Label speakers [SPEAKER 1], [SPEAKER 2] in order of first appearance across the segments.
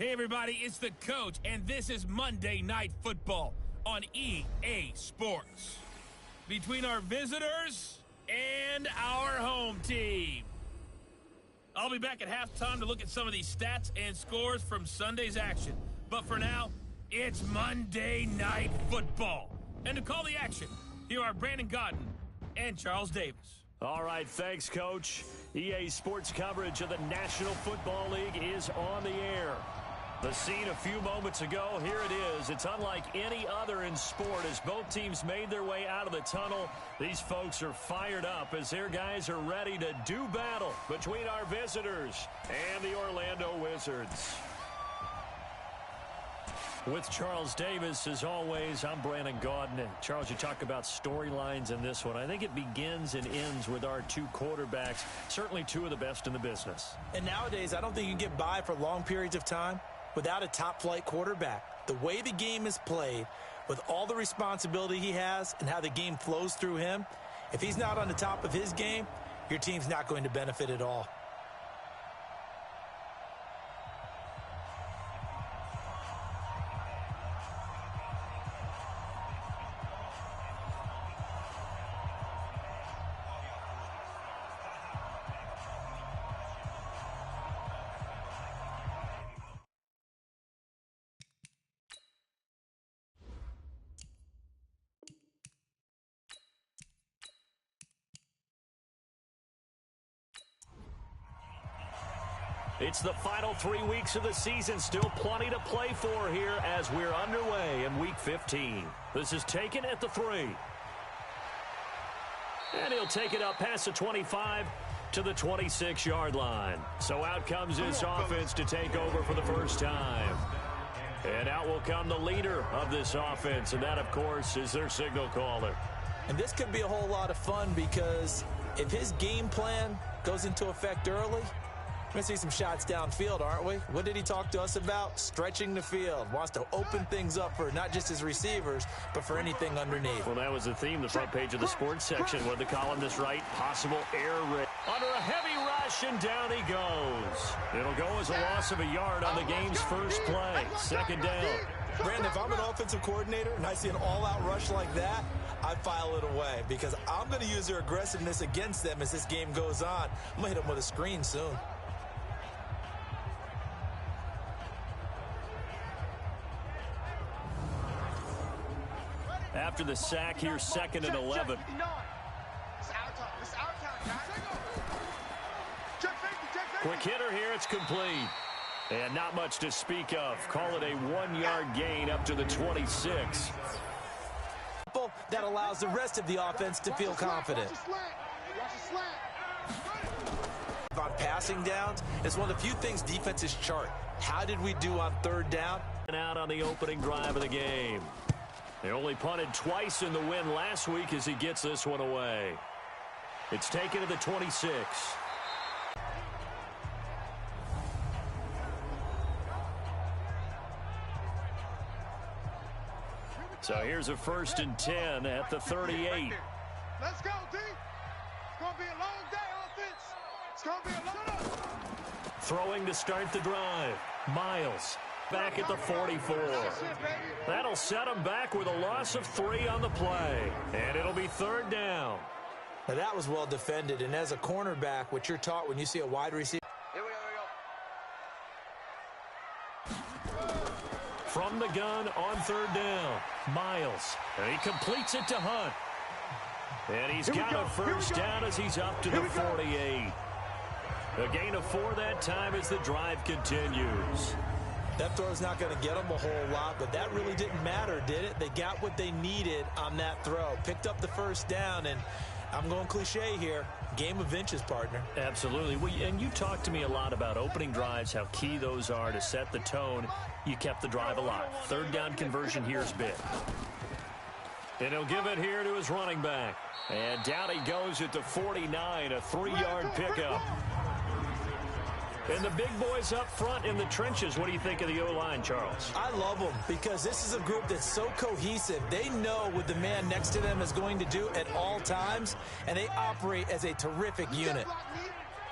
[SPEAKER 1] Hey everybody, it's the coach, and this is Monday Night Football on EA Sports. Between our visitors and our home team. I'll be back at halftime to look at some of these stats and scores from Sunday's action. But for now, it's Monday Night Football. And to call the action, here are Brandon Godden and Charles Davis.
[SPEAKER 2] All right, thanks, Coach. EA Sports coverage of the National Football League is on the air. The scene a few moments ago, here it is. It's unlike any other in sport as both teams made their way out of the tunnel. These folks are fired up as their guys are ready to do battle between our visitors and the Orlando Wizards. With Charles Davis, as always, I'm Brandon Godden. And Charles, you talk about storylines in this one. I think it begins and ends with our two quarterbacks, certainly two of the best in the business.
[SPEAKER 3] And nowadays, I don't think you can get by for long periods of time without a top-flight quarterback. The way the game is played, with all the responsibility he has and how the game flows through him, if he's not on the top of his game, your team's not going to benefit at all.
[SPEAKER 2] It's the final 3 weeks of the season. Still plenty to play for here as we're underway in Week 15. This is taken at the 3. And he'll take it up past the 25 to the 26-yard line. So out comes this offense to take over for the first time. And out will come the leader of this offense, and that, of course, is their signal caller.
[SPEAKER 3] And this could be a whole lot of fun because if his game plan goes into effect early, we're going to see some shots downfield, aren't we? What did he talk to us about? Stretching the field. Wants to open things up for not just his receivers, but for anything underneath.
[SPEAKER 2] Well, that was the theme, the front page of the sports section. What the columnist write? Possible air raid. Under a heavy rush, and down he goes. It'll go as a loss of a yard on the game's first play. Second down.
[SPEAKER 3] Brandon, if I'm an offensive coordinator and I see an all-out rush like that, I file it away because I'm going to use their aggressiveness against them as this game goes on. I'm going to hit them with a screen soon.
[SPEAKER 2] After the sack, here's 2nd and 11. Quick hitter here, it's complete. And not much to speak of. Call it a 1-yard gain up to the 26.
[SPEAKER 3] That allows the rest of the offense to feel confident. On passing downs, it's one of the few things defenses chart. How did we do on 3rd down?
[SPEAKER 2] And out on the opening drive of the game. They only punted twice in the win last week as he gets this one away. It's taken to the 26. So here's a 1st and 10 at the 38.
[SPEAKER 4] Let's go, D. It's going to be a long day, offense. It's going to be a long day.
[SPEAKER 2] Throwing to start the drive. Miles. Back at the 44. That'll set him back with a loss of 3 on the play. And it'll be 3rd down.
[SPEAKER 3] Now that was well defended. And as a cornerback, what you're taught when you see a wide receiver.
[SPEAKER 4] Here we go.
[SPEAKER 2] From the gun on 3rd down. Miles. And he completes it to Hunt. And he's got a first down as he's up to the 48. A gain of 4 that time as the drive continues.
[SPEAKER 3] That throw's not going to get them a whole lot, but that really didn't matter, did it? They got what they needed on that throw. Picked up the first down, and I'm going cliche here. Game of inches, partner.
[SPEAKER 2] Absolutely. Well, and you talked to me a lot about opening drives, how key those are to set the tone. You kept the drive alive. 3rd down conversion here is big. And he'll give it here to his running back. And down he goes at the 49, a 3-yard pickup. And the big boys up front in the trenches. What do you think of the O-line, Charles?
[SPEAKER 3] I love them because this is a group that's so cohesive. They know what the man next to them is going to do at all times, and they operate as a terrific unit.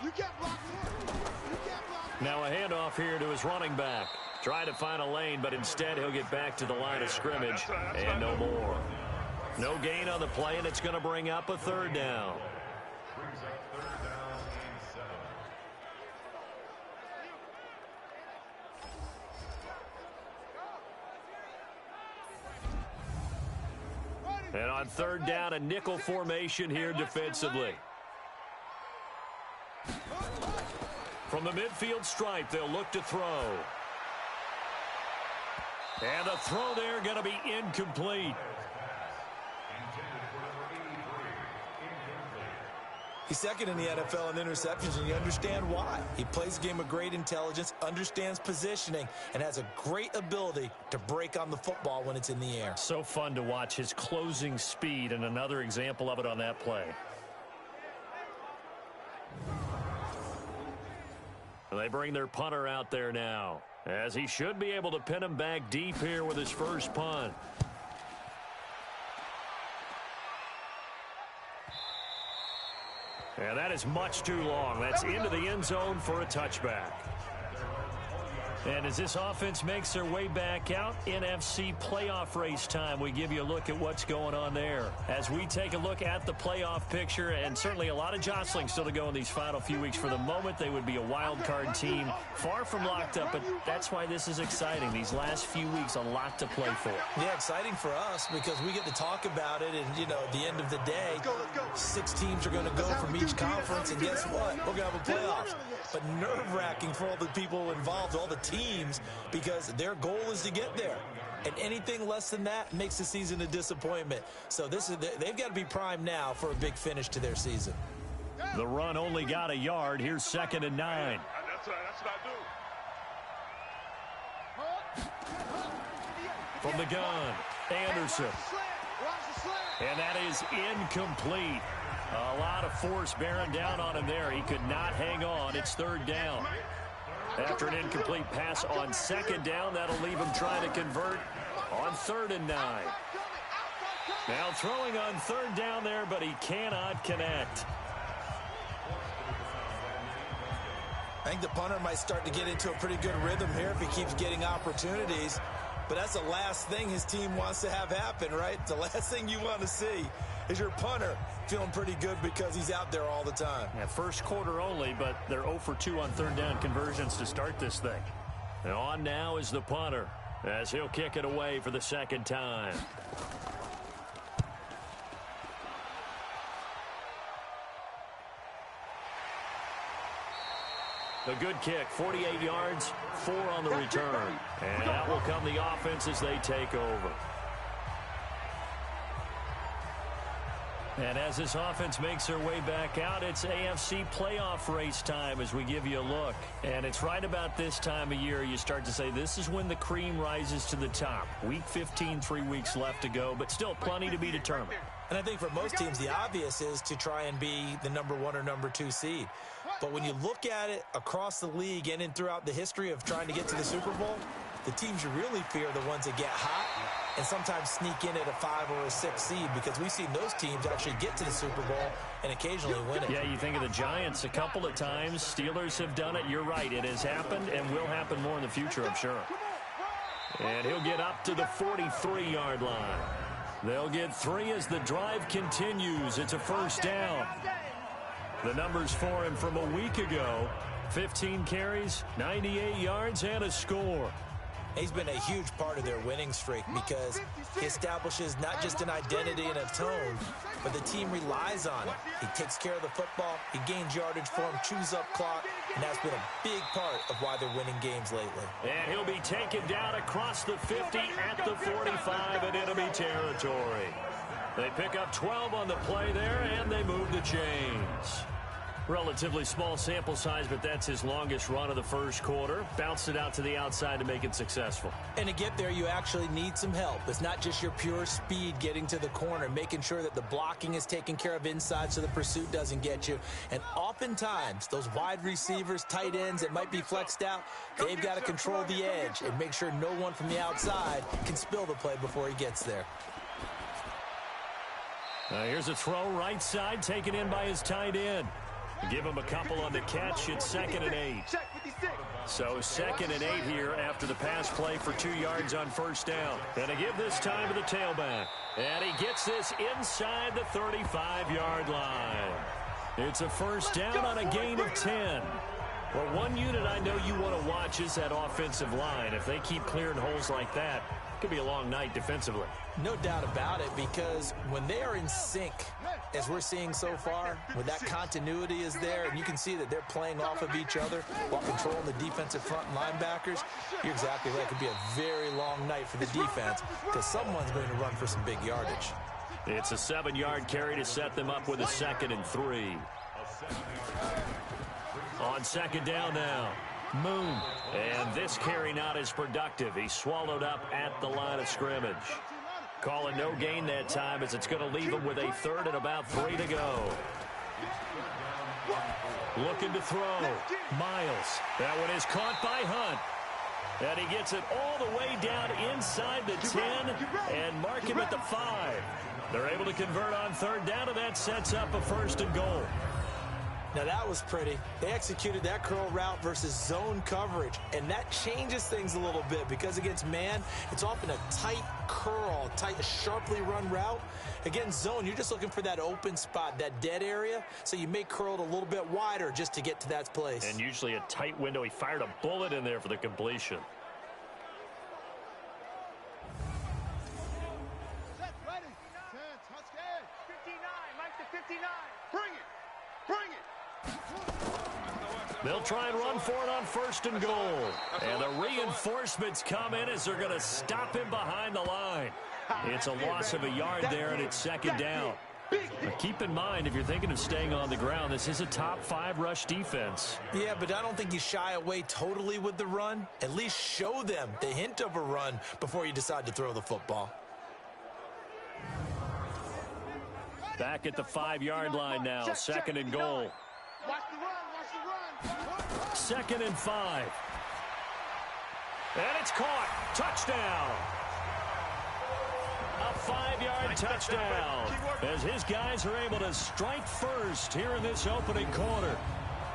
[SPEAKER 4] You can't block me.
[SPEAKER 2] Now a handoff here to his running back. Trying to find a lane, but instead he'll get back to the line of scrimmage and no more. No gain on the play, and it's going to bring up a third down. And on third down, a nickel formation here defensively. From the midfield stripe, they'll look to throw. And the throw there going to be incomplete.
[SPEAKER 3] He's second in the NFL in interceptions, and you understand why. He plays a game of great intelligence, understands positioning, and has a great ability to break on the football when it's in the air.
[SPEAKER 2] So fun to watch his closing speed, and another example of it on that play. They bring their punter out there now, as he should be able to pin him back deep here with his first punt. And that is much too long. That's into the end zone for a touchback. And as this offense makes their way back out, NFC playoff race time, we give you a look at what's going on there. As we take a look at the playoff picture, and certainly a lot of jostling still to go in these final few weeks. For the moment, they would be a wild card team, far from locked up, but that's why this is exciting. These last few weeks, a lot to play for.
[SPEAKER 3] Yeah, exciting for us because we get to talk about it, and, you know, at the end of the day, 6 teams are going to go from each conference, and guess what? We're going to have a playoffs. But nerve-wracking for all the people involved, all the teams, because their goal is to get there. And anything less than that makes the season a disappointment. So they've got to be primed now for a big finish to their season.
[SPEAKER 2] The run only got a yard. Here's 2nd and 9.
[SPEAKER 4] That's what I do.
[SPEAKER 2] From the gun, Anderson. And that is incomplete. A lot of force bearing down on him there. He could not hang on. It's 3rd down. After an incomplete pass on 2nd down, that'll leave him trying to convert on 3rd and 9. Now throwing on 3rd down there, but he cannot connect.
[SPEAKER 3] I think the punter might start to get into a pretty good rhythm here if he keeps getting opportunities. But that's the last thing his team wants to have happen, right? The last thing you want to see is your punter feeling pretty good because he's out there all the time.
[SPEAKER 2] Yeah, first quarter only, but they're 0 for 2 on 3rd down conversions to start this thing. And on now is the punter, as he'll kick it away for the 2nd time. A good kick, 48 yards, 4 on the return. And out will come the offense as they take over. And as this offense makes their way back out, it's AFC playoff race time as we give you a look. And it's right about this time of year you start to say this is when the cream rises to the top. Week 15, 3 weeks left to go, but still plenty to be determined.
[SPEAKER 3] And I think for most teams, the obvious is to try and be the number 1 or number 2 seed. But when you look at it across the league and in throughout the history of trying to get to the Super Bowl, the teams you really fear are the ones that get hot and sometimes sneak in at a 5 or a 6 seed, because we've seen those teams actually get to the Super Bowl and occasionally win it.
[SPEAKER 2] Yeah, you think of the Giants a couple of times. Steelers have done it. You're right. It has happened and will happen more in the future, I'm sure. And he'll get up to the 43-yard line. They'll get 3 as the drive continues. It's a 1st down. The numbers for him from a week ago: 15 carries, 98 yards, and a score.
[SPEAKER 3] He's been a huge part of their winning streak because he establishes not just an identity and a tone, but the team relies on him. He takes care of the football, he gains yardage for him, chews up clock, and that's been a big part of why they're winning games lately.
[SPEAKER 2] And he'll be taken down across the 50 at the 45 in enemy territory. They pick up 12 on the play there, and they move the chains. Relatively small sample size, but that's his longest run of the first quarter. Bounced it out to the outside to make it successful.
[SPEAKER 3] And to get there, you actually need some help. It's not just your pure speed getting to the corner, making sure that the blocking is taken care of inside so the pursuit doesn't get you. And oftentimes, those wide receivers, tight ends that might be flexed out, they've got to control the edge and make sure no one from the outside can spill the play before he gets there.
[SPEAKER 2] Here's a throw right side, taken in by his tight end. Give him a couple on the catch. It's 2nd and 8. So 2nd and 8 here after the pass play for 2 yards on first down. And to give this time to the tailback. And he gets this inside the 35-yard line. It's a first down on a gain of 10. Well, one unit I know you want to watch is that offensive line. If they keep clearing holes like that, it could be a long night defensively.
[SPEAKER 3] No doubt about it, because when they are in sync, as we're seeing so far, when that continuity is there, and you can see that they're playing off of each other while controlling the defensive front and linebackers, you're exactly right. It could be a very long night for the defense because someone's going to run for some big yardage.
[SPEAKER 2] It's a 7-yard carry to set them up with a 2nd and 3. On 2nd down now, Moon. And this carry not as productive. He's swallowed up at the line of scrimmage. Calling no gain that time as it's going to leave him with a 3rd and about 3 to go. Looking to throw. Miles. That one is caught by Hunt. And he gets it all the way down inside the 10 and mark him at the 5. They're able to convert on 3rd down, and that sets up a 1st and goal.
[SPEAKER 3] Now that was pretty. They executed that curl route versus zone coverage, and that changes things a little bit because against man, it's often a tight curl, tight, sharply run route. Against zone, you're just looking for that open spot, that dead area, so you may curl it a little bit wider just to get to that place.
[SPEAKER 2] And usually a tight window. He fired a bullet in there for the completion.
[SPEAKER 4] Set, ready. 10, touch edge. 59, Mike to 59. Bring it. Bring it.
[SPEAKER 2] They'll try and run for it on 1st and goal. And the reinforcements come in as they're going to stop him behind the line. It's a loss of a yard there, and it's 2nd down. But keep in mind, if you're thinking of staying on the ground, this is a top 5 rush defense.
[SPEAKER 3] Yeah, but I don't think you shy away totally with the run. At least show them the hint of a run before you decide to throw the football.
[SPEAKER 2] Back at the 5-yard line now, 2nd and goal.
[SPEAKER 4] Watch the run, watch the run.
[SPEAKER 2] 2nd and 5. And it's caught. Touchdown. A 5-yard touchdown as his guys are able to strike first here in this opening quarter.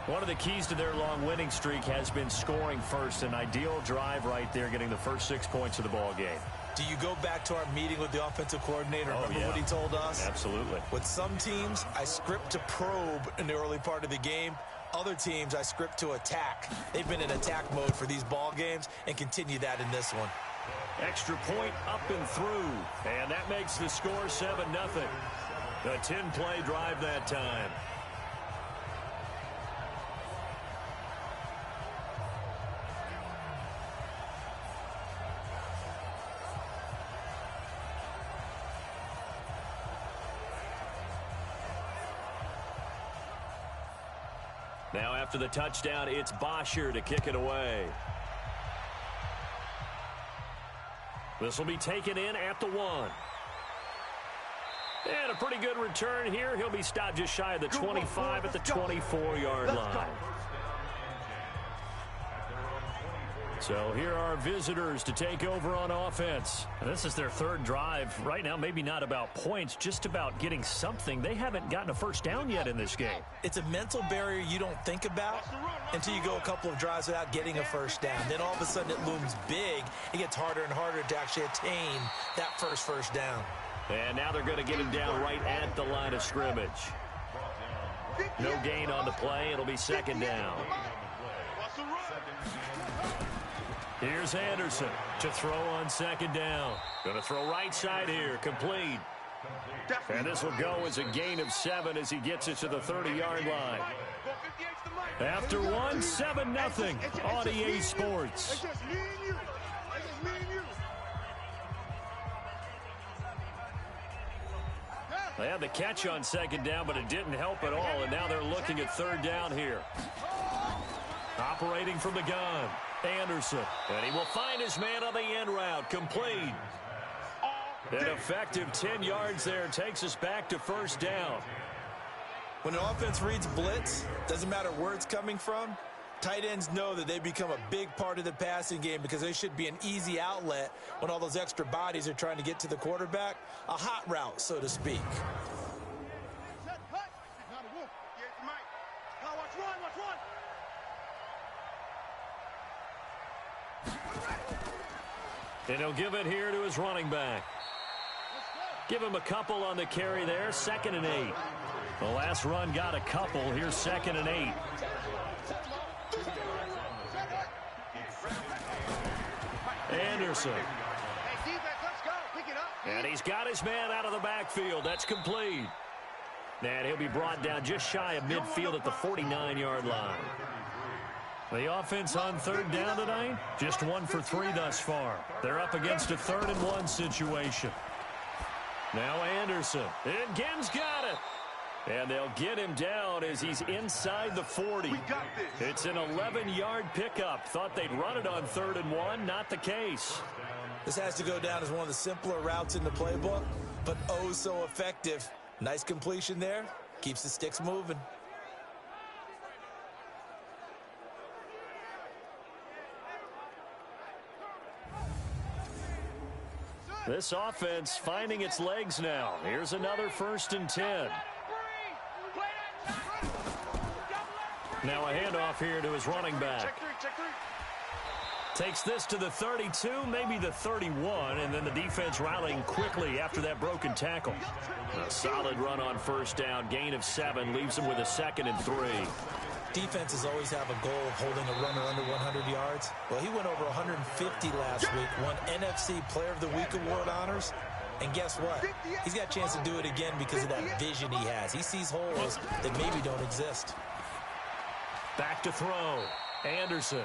[SPEAKER 2] One of the keys to their long winning streak has been scoring first. An ideal drive right there, getting the first 6 points of the ball game.
[SPEAKER 3] Do you go back to our meeting with the offensive coordinator? Remember what he told us?
[SPEAKER 2] Absolutely.
[SPEAKER 3] With some teams, I script to probe in the early part of the game. Other teams, I script to attack. They've been in attack mode for these ball games and continue that in this one.
[SPEAKER 2] Extra point up and through. And that makes the score 7-0. A 10-play drive that time. Now after the touchdown, it's Bosher to kick it away. This will be taken in at the 1. And a pretty good return here. He'll be stopped just shy of the 25 at the 24-yard line. So here are visitors to take over on offense. And this is their 3rd drive. Right now, maybe not about points, just about getting something. They haven't gotten a first down yet in this game.
[SPEAKER 3] It's a mental barrier you don't think about until you go a couple of drives without getting a first down. Then all of a sudden it looms big. It gets harder and harder to actually attain that first down.
[SPEAKER 2] And now they're going to get him down right at the line of scrimmage. No gain on the play. It'll be 2nd down. Here's Anderson to throw on 2nd down. Going to throw right side here, complete. And this will go as a gain of 7 as he gets it to the 30-yard line. After 1, 7-0 on EA Sports. They had the catch on 2nd down, but it didn't help at all, and now they're looking at 3rd down here. Operating from the gun, Anderson, and he will find his man on the end route, complete. An effective 10 yards there takes us back to 1st down.
[SPEAKER 3] When an offense reads blitz, doesn't matter where it's coming from, tight ends know that they become a big part of the passing game because they should be an easy outlet when all those extra bodies are trying to get to the quarterback. A hot route, so to speak.
[SPEAKER 2] And he'll give it here to his running back. Give him a couple on the carry there, 2nd and 8. The last run got a couple. Here's 2nd and 8. Anderson. And he's got his man out of the backfield. That's complete. And he'll be brought down just shy of midfield at the 49-yard line. The offense on 3rd down tonight, just 1 for 3 thus far. They're up against a 3rd and 1 situation. Now Anderson. And Gibbs got it. And they'll get him down as he's inside the 40. It's an 11-yard pickup. Thought they'd run it on 3rd and 1. Not the case.
[SPEAKER 3] This has to go down as one of the simpler routes in the playbook, but oh so effective. Nice completion there. Keeps the sticks moving.
[SPEAKER 2] This offense finding its legs now. Here's another 1st and 10. Now a handoff here to his running back. Takes this to the 32, maybe the 31, and then the defense rallying quickly after that broken tackle. A solid run on 1st down, gain of 7, leaves him with a 2nd and 3.
[SPEAKER 3] Defenses always have a goal of holding a runner under 100 yards. Well, he went over 150 last week, won NFC Player of the Week award honors. And guess what? He's got a chance to do it again because of that vision he has. He sees holes that maybe don't exist.
[SPEAKER 2] Back to throw. Anderson.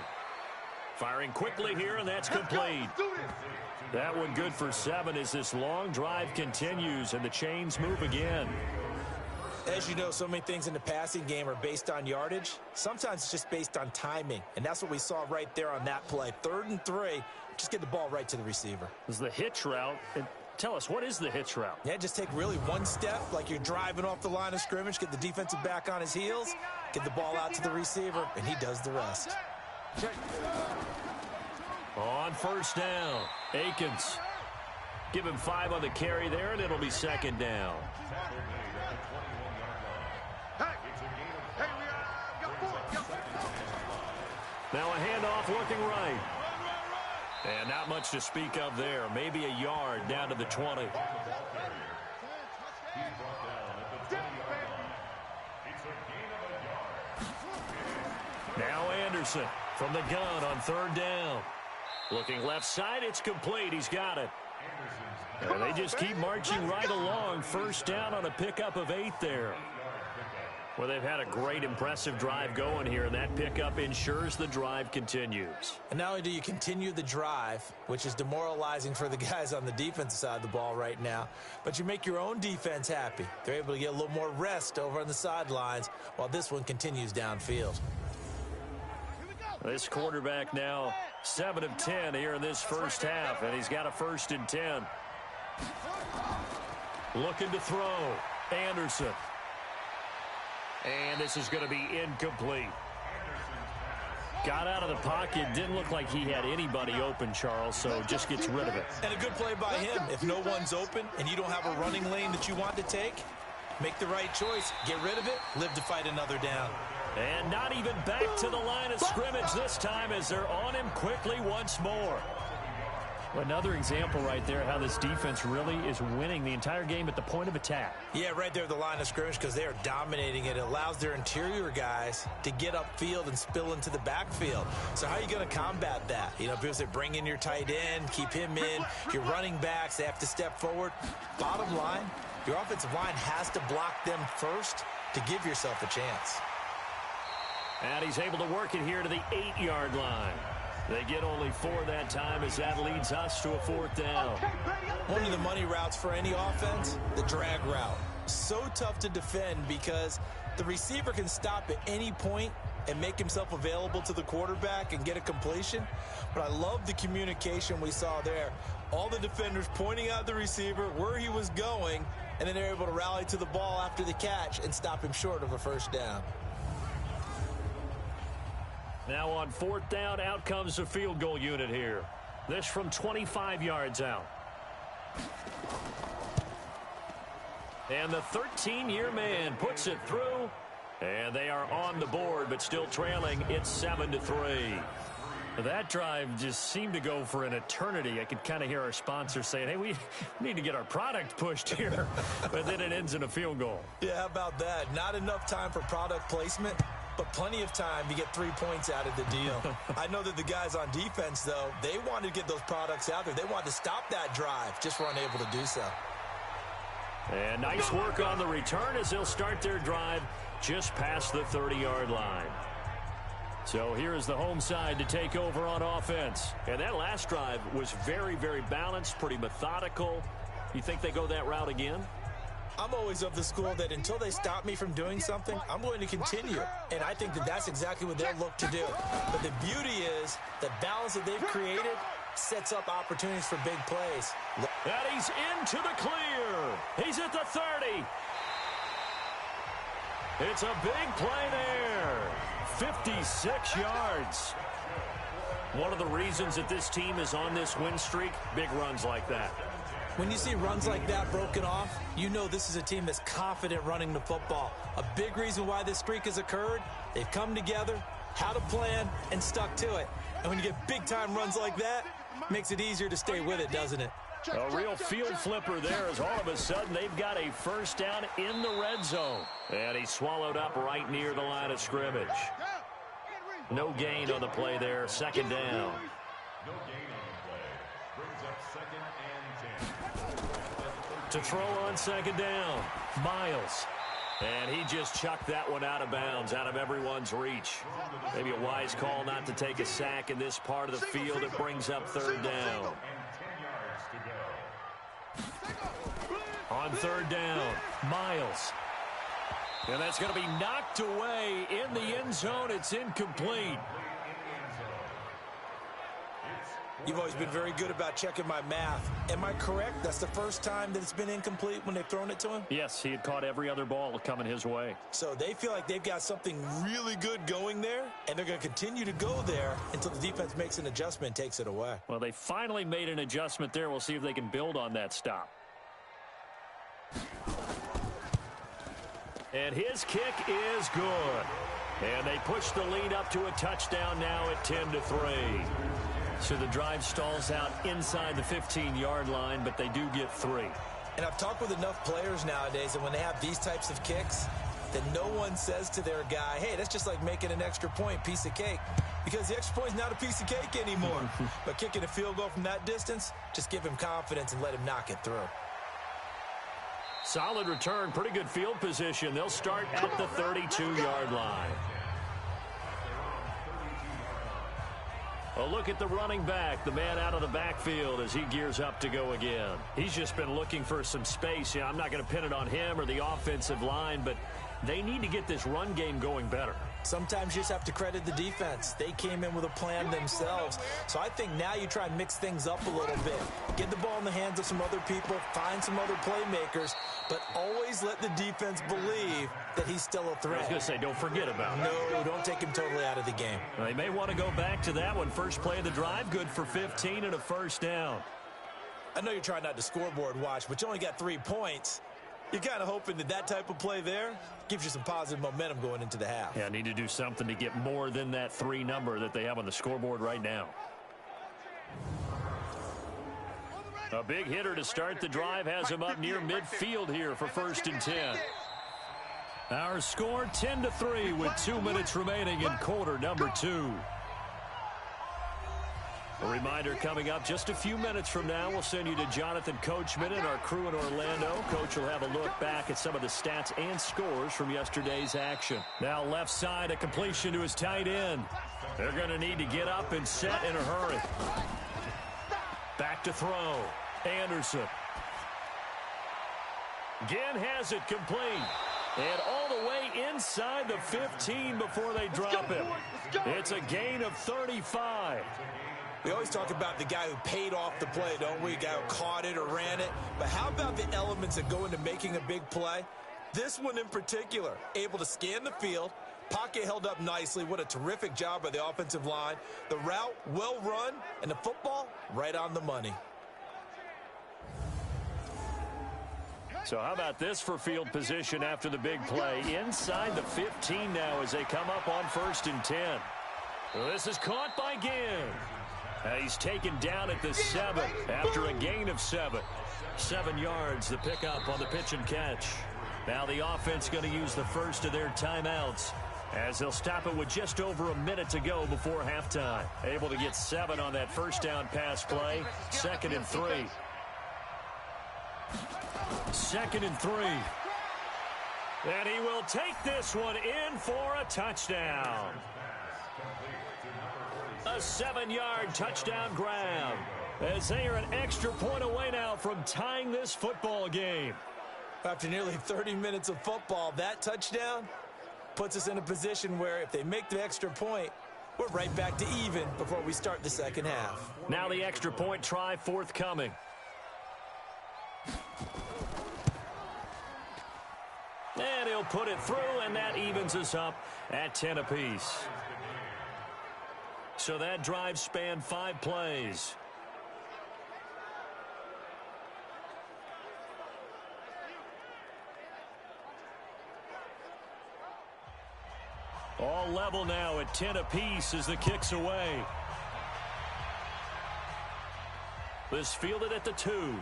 [SPEAKER 2] Firing quickly here, and that's complete. That one good for 7 as this long drive continues and the chains move again.
[SPEAKER 3] As you know, so many things in the passing game are based on yardage. Sometimes it's just based on timing, and that's what we saw right there on that play. 3rd and 3, just get the ball right to the receiver.
[SPEAKER 2] This is the hitch route. And tell us, what is the hitch route?
[SPEAKER 3] Yeah, just take really one step, like you're driving off the line of scrimmage, get the defensive back on his heels, get the ball out to the receiver, and he does the rest.
[SPEAKER 2] On 1st down, Akins. Give him 5 on the carry there, and it'll be 2nd down. Now a handoff looking right. And not much to speak of there. Maybe a yard down to the 20. Now Anderson from the gun on 3rd down. Looking left side, it's complete. He's got it. And they just keep marching right along. 1st down on a pickup of 8 there. Well, they've had a great, impressive drive going here, and that pickup ensures the drive continues.
[SPEAKER 3] And not only do you continue the drive, which is demoralizing for the guys on the defensive side of the ball right now, but you make your own defense happy. They're able to get a little more rest over on the sidelines while this one continues downfield.
[SPEAKER 2] This quarterback now 7 of 10 here in this 1st half, and he's got a 1st and 10. Looking to throw. Anderson. And this is going to be incomplete. Got out of the pocket. Didn't look like he had anybody open, Charles, so just gets rid of it.
[SPEAKER 3] And a good play by him. If no one's open and you don't have a running lane that you want to take, make the right choice. Get rid of it. Live to fight another down.
[SPEAKER 2] And not even back to the line of scrimmage this time as they're on him quickly once more. Another example right there how this defense really is winning the entire game at the point of attack.
[SPEAKER 3] Yeah, right there at the line of scrimmage because they are dominating it. It allows their interior guys to get upfield and spill into the backfield. So how are you going to combat that? You know, because they bring in your tight end, keep him in. Your running backs, they have to step forward. Bottom line, your offensive line has to block them first to give yourself a chance.
[SPEAKER 2] And he's able to work it here to the 8-yard line. They get only 4 that time as that leads us to a 4th down.
[SPEAKER 3] One of the money routes for any offense, the drag route. So tough to defend because the receiver can stop at any point and make himself available to the quarterback and get a completion. But I love the communication we saw there. All the defenders pointing out the receiver, where he was going, and then they're able to rally to the ball after the catch and stop him short of a 1st down.
[SPEAKER 2] Now on 4th down, out comes the field goal unit here. This from 25 yards out. And the 13-year man puts it through. And they are on the board, but still trailing. It's 7-3. That drive just seemed to go for an eternity. I could kind of hear our sponsor saying, hey, we need to get our product pushed here. But then it ends in a field goal.
[SPEAKER 3] Yeah, how about that? Not enough time for product placement, but plenty of time to get 3 points out of the deal. I know that the guys on defense, though, they wanted to get those products out there. They wanted to stop that drive, just were unable to do so.
[SPEAKER 2] And nice work on the return as they'll start their drive just past the 30-yard line. So here's the home side to take over on offense. And that last drive was very, very balanced, pretty methodical. You think they go that route again?
[SPEAKER 3] I'm always of the school that until they stop me from doing something, I'm going to continue. And I think that that's exactly what they'll look to do. But the beauty is the balance that they've created sets up opportunities for big plays.
[SPEAKER 2] And he's into the clear. He's at the 30. It's a big play there. 56 yards. One of the reasons that this team is on this win streak, big runs like that.
[SPEAKER 3] When you see runs like that broken off, you know this is a team that's confident running the football. A big reason why this streak has occurred, they've come together, had a plan, and stuck to it. And when you get big-time runs like that, it makes it easier to stay with it, doesn't it?
[SPEAKER 2] A real field flipper there as all of a sudden they've got a first down in the red zone. And he swallowed up right near the line of scrimmage. No gain on the play there, second down.
[SPEAKER 5] No gain on the play. Brings up 2nd and 10.
[SPEAKER 2] To throw on second down, Miles. And he just chucked that one out of bounds, out of everyone's reach. Maybe a wise call not to take a sack in this part of the field. It brings up 3rd down. On 3rd down, Miles. And that's going to be knocked away in the end zone. It's incomplete.
[SPEAKER 3] You've always been very good about checking my math. Am I correct? That's the first time that it's been incomplete when they've thrown it to him?
[SPEAKER 2] Yes, he had caught every other ball coming his way.
[SPEAKER 3] So they feel like they've got something really good going there, and they're going to continue to go there until the defense makes an adjustment and takes it away.
[SPEAKER 2] Well, they finally made an adjustment there. We'll see if they can build on that stop. And his kick is good. And they push the lead up to a touchdown now at 10-3. So the drive stalls out inside the 15-yard line, but they do get 3.
[SPEAKER 3] And I've talked with enough players nowadays that when they have these types of kicks, that no one says to their guy, hey, that's just like making an extra point, piece of cake. Because the extra point is not a piece of cake anymore. But kicking a field goal from that distance, just give him confidence and let him knock it through.
[SPEAKER 2] Solid return, pretty good field position. They'll start at the 32-yard line. A look at the running back, the man out of the backfield as he gears up to go again. He's just been looking for some space. I'm not going to pin it on him or the offensive line, but they need to get this run game going better.
[SPEAKER 3] Sometimes you just have to credit the defense. They came in with a plan themselves. So I think now you try and mix things up a little bit. Get the ball in the hands of some other people, find some other playmakers, but always let the defense believe that he's still a threat.
[SPEAKER 2] I was going to say, don't forget about him.
[SPEAKER 3] No, don't take him totally out of the game.
[SPEAKER 2] They may want to go back to that one. First play of the drive, good for 15 and a first down.
[SPEAKER 3] I know you're trying not to scoreboard watch, but you only got 3 points. You're kind of hoping that that type of play there gives you some positive momentum going into the half.
[SPEAKER 2] Yeah, need to do something to get more than that 3 number that they have on the scoreboard right now. A big hitter to start the drive has him up near midfield here for 1st and 10. Our score 10-3 with 2 minutes remaining in quarter number 2. A reminder coming up just a few minutes from now, we'll send you to Jonathan Coachman and our crew in Orlando. Coach will have a look back at some of the stats and scores from yesterday's action. Now left side, a completion to his tight end. They're going to need to get up and set in a hurry. Back to throw. Anderson. Again has it complete. And all the way inside the 15 before they drop him. It's a gain of 35.
[SPEAKER 3] We always talk about the guy who paid off the play, don't we? The guy who caught it or ran it. But how about the elements that go into making a big play? This one in particular, able to scan the field, pocket held up nicely. What a terrific job by the offensive line. The route, well run, and the football, right on the money.
[SPEAKER 2] So how about this for field position after the big play? Inside the 15 now as they come up on 1st and 10. This is caught by Ginn. He's taken down at the 7 after a gain of 7. 7 yards, the pickup on the pitch and catch. Now the offense going to use the first of their timeouts as they'll stop it with just over a minute to go before halftime. Able to get 7 on that first down pass play. 2nd and 3. 2nd and 3. And he will take this one in for a touchdown. A 7-yard touchdown grab as they are an extra point away now from tying this football game.
[SPEAKER 3] After nearly 30 minutes of football, that touchdown puts us in a position where if they make the extra point, we're right back to even before we start the second half.
[SPEAKER 2] Now the extra point try forthcoming. And he'll put it through, and that evens us up at 10 apiece. So that drive spanned 5 plays. All level now at 10 apiece as the kick's away. This fielded at the 2.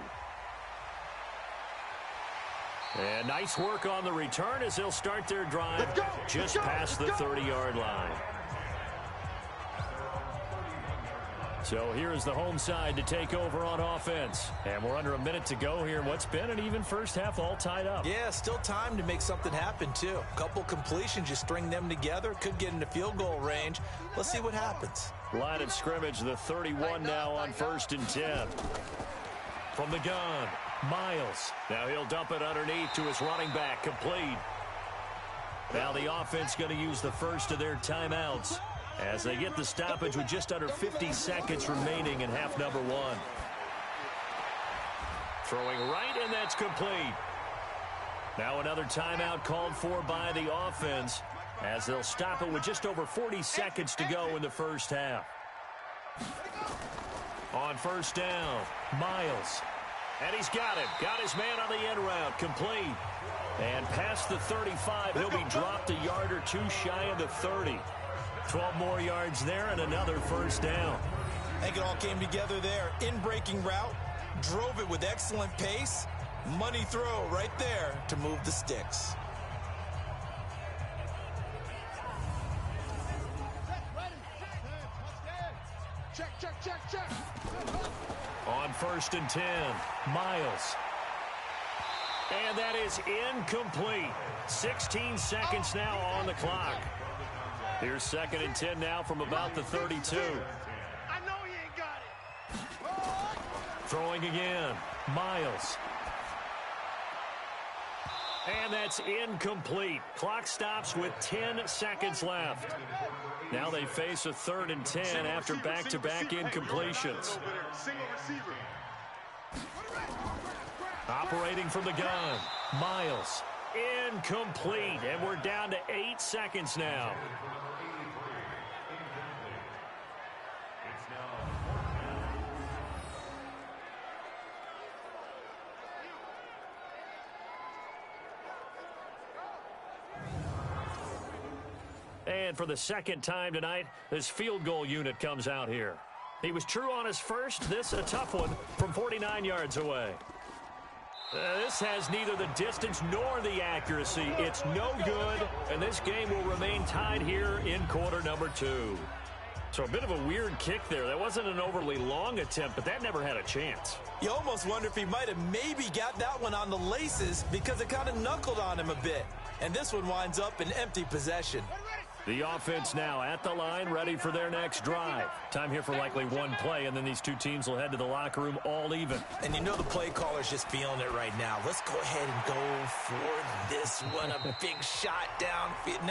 [SPEAKER 2] And nice work on the return as they'll start their drive just past the 30-yard line. So here's the home side to take over on offense. And we're under a minute to go here in what's been an even first half, all tied up.
[SPEAKER 3] Yeah, still time to make something happen, too. A couple completions, you string them together, could get into field goal range. Let's see what happens.
[SPEAKER 2] Line of scrimmage, the 31 now on 1st and 10. From the gun, Miles. Now he'll dump it underneath to his running back, complete. Now the offense going to use the first of their timeouts as they get the stoppage with just under 50 seconds remaining in half number 1. Throwing right, and that's complete. Now another timeout called for by the offense as they'll stop it with just over 40 seconds to go in the first half. On 1st down, Miles. And he's got him. Got his man on the end route, complete. And past the 35, he'll be dropped a yard or 2 shy of the 30. 12 more yards there and another 1st down.
[SPEAKER 3] I think it all came together there. In-breaking route, drove it with excellent pace. Money throw right there to move the sticks.
[SPEAKER 4] Check.
[SPEAKER 2] On 1st and 10, Miles. And that is incomplete. 16 seconds now on the clock. Here's 2nd and 10 now from about the 32.
[SPEAKER 4] I know you ain't got it.
[SPEAKER 2] Throwing again, Miles. And that's incomplete. Clock stops with 10 seconds left. Now they face a 3rd and 10 after back-to-back incompletions. Operating from the gun, Miles. Incomplete, and we're down to 8 seconds now. And for the 2nd time tonight, this field goal unit comes out here. He was true on his first. This a tough one from 49 yards away. This has neither the distance nor the accuracy. It's no good, and this game will remain tied here in quarter number 2. So a bit of a weird kick there. That wasn't an overly long attempt, but that never had a chance.
[SPEAKER 3] You almost wonder if he might have maybe got that one on the laces because it kind of knuckled on him a bit. And this one winds up in empty possession.
[SPEAKER 2] The offense now at the line, ready for their next drive. Time here for likely one play, and then these two teams will head to the locker room all even.
[SPEAKER 3] And you know the play caller's just feeling it right now. Let's go ahead and go for this one. A big shot downfield.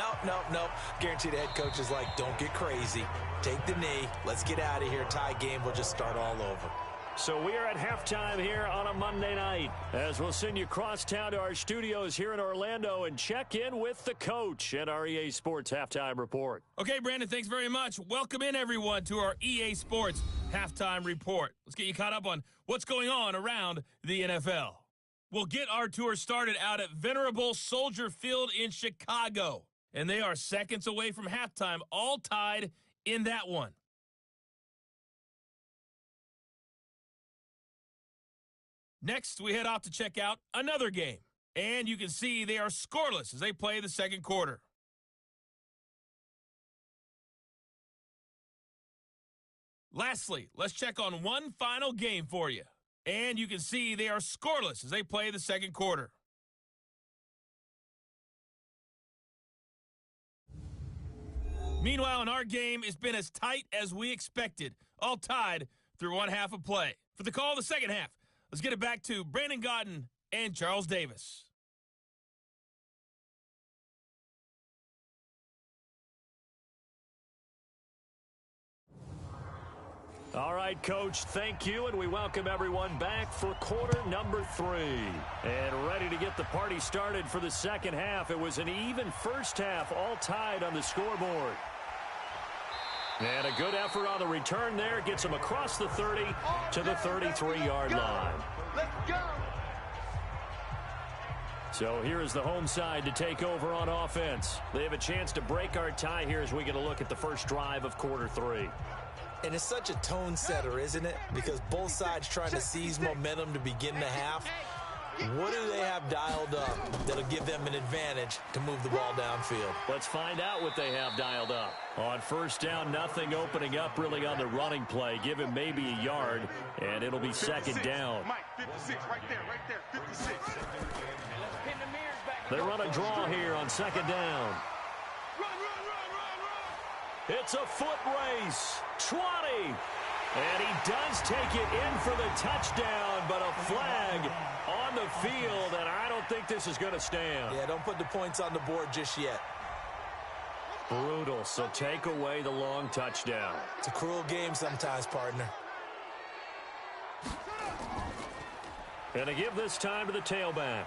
[SPEAKER 3] Nope. Guarantee the head coach is like, don't get crazy. Take the knee. Let's get out of here. Tie game. We'll just start all over.
[SPEAKER 2] So we are at halftime here on a Monday night as we'll send you across town to our studios here in Orlando and check in with the coach at our EA Sports Halftime Report.
[SPEAKER 1] Okay, Brandon, thanks very much. Welcome in, everyone, to our EA Sports Halftime Report. Let's get you caught up on what's going on around the NFL. We'll get our tour started out at Venerable Soldier Field in Chicago. And they are seconds away from halftime, all tied in that one. Next, we head off to check out another game. And you can see they are scoreless as they play the second quarter. Lastly, let's check on one final game for you. And you can see they are scoreless as they play the second quarter. Meanwhile, in our game, it's been as tight as we expected, all tied through one half of play. For the call of the second half, let's get it back to Brandon Gaudin and Charles Davis.
[SPEAKER 2] All right, Coach, thank you, and we welcome everyone back for quarter number 3. And ready to get the party started for the second half. It was an even first half, all tied on the scoreboard. And a good effort on the return there. Gets them across the 30 to the 33-yard line.
[SPEAKER 4] Let's go.
[SPEAKER 2] So here is the home side to take over on offense. They have a chance to break our tie here as we get a look at the first drive of quarter 3.
[SPEAKER 3] And it's such a tone setter, isn't it? Because both sides trying to seize momentum to begin the half. What do they have dialed up that'll give them an advantage to move the ball downfield?
[SPEAKER 2] Let's find out what they have dialed up. On first down, nothing opening up really on the running play. Give him maybe a yard, and it'll be second down.
[SPEAKER 4] Mike, 56, right there, 56.
[SPEAKER 2] They run a draw here on second down.
[SPEAKER 4] Run.
[SPEAKER 2] It's a foot race. 20. And he does take it in for the touchdown, but a flag on the field, and I don't think this is going to stand.
[SPEAKER 3] Yeah, don't put the points on the board just yet.
[SPEAKER 2] Brutal, so take away the long touchdown.
[SPEAKER 3] It's a cruel game sometimes, partner.
[SPEAKER 2] And to give this time to the tailback.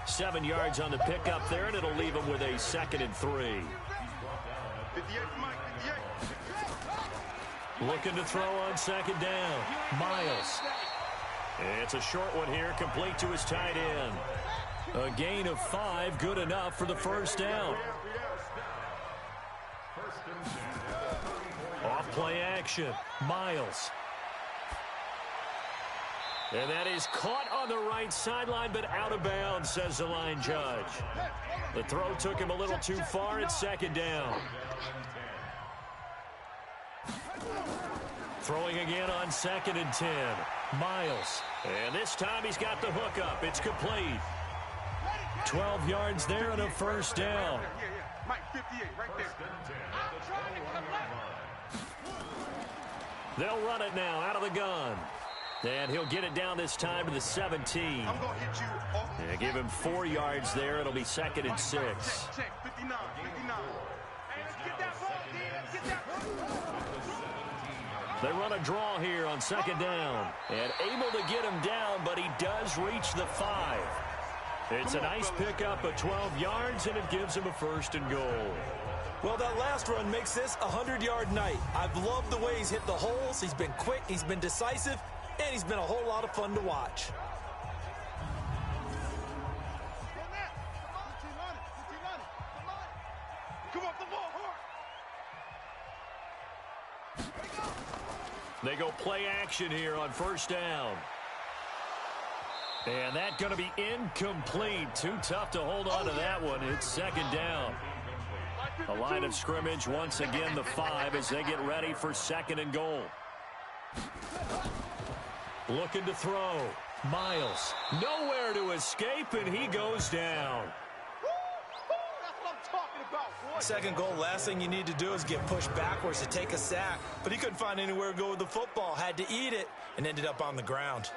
[SPEAKER 2] 7 yards on the pickup there, and it'll leave him with a 2nd and 3.
[SPEAKER 4] 58, Mike, 58.
[SPEAKER 2] Looking to throw on second down. Miles. It's a short one here, complete to his tight end. A gain of 5, good enough for the first down. Off play action. Miles. And that is caught on the right sideline, but out of bounds, says the line judge. The throw took him a little too far. It's second down. Throwing again on 2nd and 10. Miles. And this time he's got the hook up. It's complete. 12 yards there and a first down.
[SPEAKER 4] Mike, 58, right there.
[SPEAKER 2] They'll run it now out of the gun. And he'll get it down this time to the 17.
[SPEAKER 4] I'm going to hit you off.
[SPEAKER 2] And give him 4 yards there. It'll be 2nd and 6.
[SPEAKER 4] Check, 59. Hey, let's get that ball, D. Let's get that ball.
[SPEAKER 2] They run a draw here on second down. And able to get him down, but he does reach the 5. It's a nice pickup of 12 yards, and it gives him a 1st and goal.
[SPEAKER 3] Well, that last run makes this a 100-yard night. I've loved the way he's hit the holes. He's been quick, he's been decisive, and he's been a whole lot of fun to watch.
[SPEAKER 2] They go play action here on first down. And that's going to be incomplete. Too tough to hold on to that one. It's second down. A line of scrimmage, once again the 5 as they get ready for 2nd and goal. Looking to throw. Miles. Nowhere to escape, and he goes down.
[SPEAKER 3] Second goal, last thing you need to do is get pushed backwards to take a sack. But he couldn't find anywhere to go with the football. Had to eat it and ended up on the ground.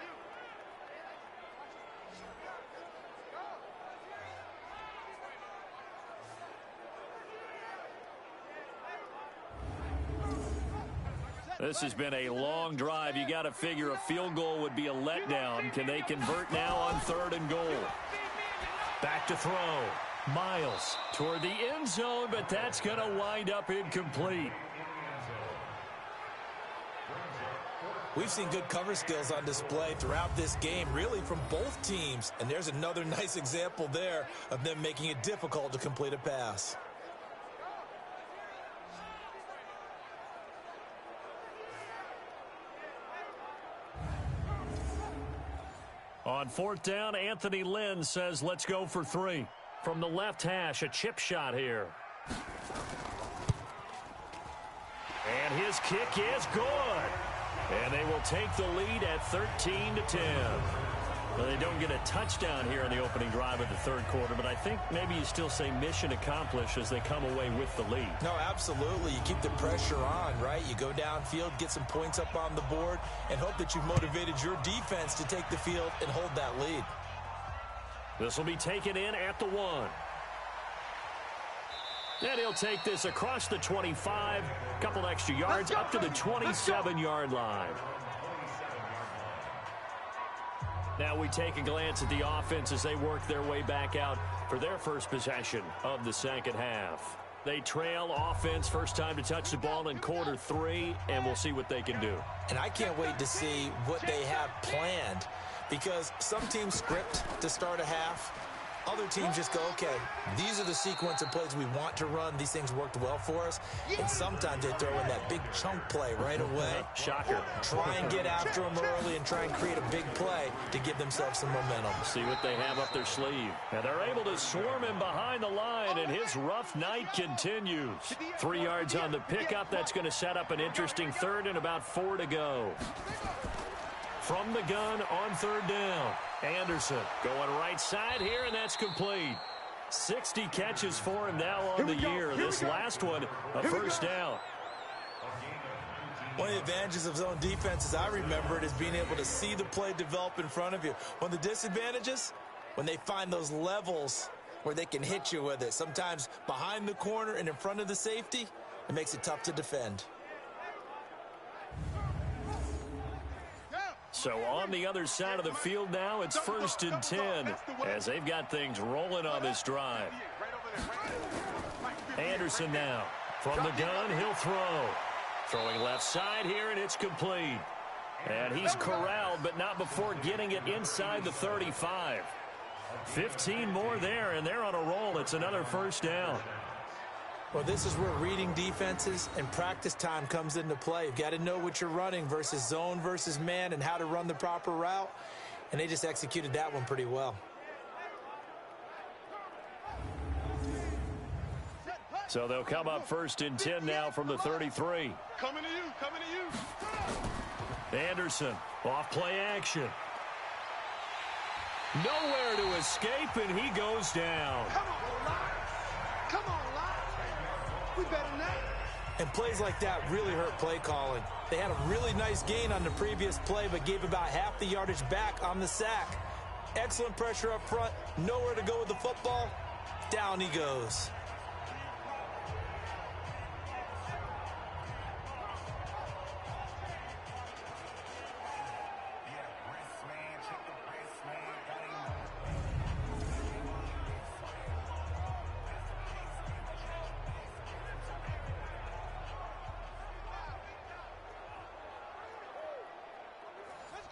[SPEAKER 2] This has been a long drive. You got to figure a field goal would be a letdown. Can they convert now on 3rd and goal? Back to throw. Miles toward the end zone, but that's going to wind up incomplete.
[SPEAKER 3] We've seen good cover skills on display throughout this game, really from both teams. And there's another nice example there of them making it difficult to complete a pass.
[SPEAKER 2] On fourth down, Anthony Lynn says, let's go for 3. From the left hash, a chip shot here. And his kick is good. And they will take the lead at 13-10. Well, they don't get a touchdown here in the opening drive of the third quarter, but I think maybe you still say mission accomplished as they come away with the lead.
[SPEAKER 3] No, absolutely. You keep the pressure on, right? You go downfield, get some points up on the board, and hope that you've motivated your defense to take the field and hold that lead.
[SPEAKER 2] This will be taken in at the 1. And he'll take this across the 25, couple extra yards up to the 27-yard line. Now we take a glance at the offense as they work their way back out for their first possession of the second half. They trail offense, first time to touch the ball in quarter 3, and we'll see what they can do.
[SPEAKER 3] And I can't wait to see what they have planned, because some teams script to start a half. Other teams just go, okay, these are the sequence of plays we want to run. These things worked well for us. And sometimes they throw in that big chunk play right away.
[SPEAKER 2] Shocker.
[SPEAKER 3] Try and get after them early and try and create a big play to give themselves some momentum.
[SPEAKER 2] See what they have up their sleeve. And they're able to swarm him behind the line, and his rough night continues. 3 yards on the pickup. That's going to set up an interesting third and about 4 to go. From the gun on third down, Anderson going right side here, and that's complete. 60 catches for him now on the year. This last one, a first down.
[SPEAKER 3] One of the advantages of zone defense, as I remember it, is being able to see the play develop in front of you. One of the disadvantages, when they find those levels where they can hit you with it, sometimes behind the corner and in front of the safety, it makes it tough to defend.
[SPEAKER 2] So on the other side of the field now, it's 1st and 10 as they've got things rolling on this drive. Anderson now from the gun, he'll throw. Throwing left side here, and it's complete. And he's corralled, but not before getting it inside the 35. 15 more there, and they're on a roll. It's another first down.
[SPEAKER 3] Well, this is where reading defenses and practice time comes into play. You've got to know what you're running versus zone versus man and how to run the proper route. And they just executed that one pretty well.
[SPEAKER 2] So they'll come up 1st and 10 now from the 33.
[SPEAKER 4] Coming to you, coming to you.
[SPEAKER 2] Anderson, off play action. Nowhere to escape, and he goes down.
[SPEAKER 4] Come on, Lyle. Come on, Lyle. We better than that.
[SPEAKER 3] And plays like that really hurt play calling. They had a really nice gain on the previous play, but gave about half the yardage back on the sack. Excellent pressure up front. Nowhere to go with the football. Down he goes.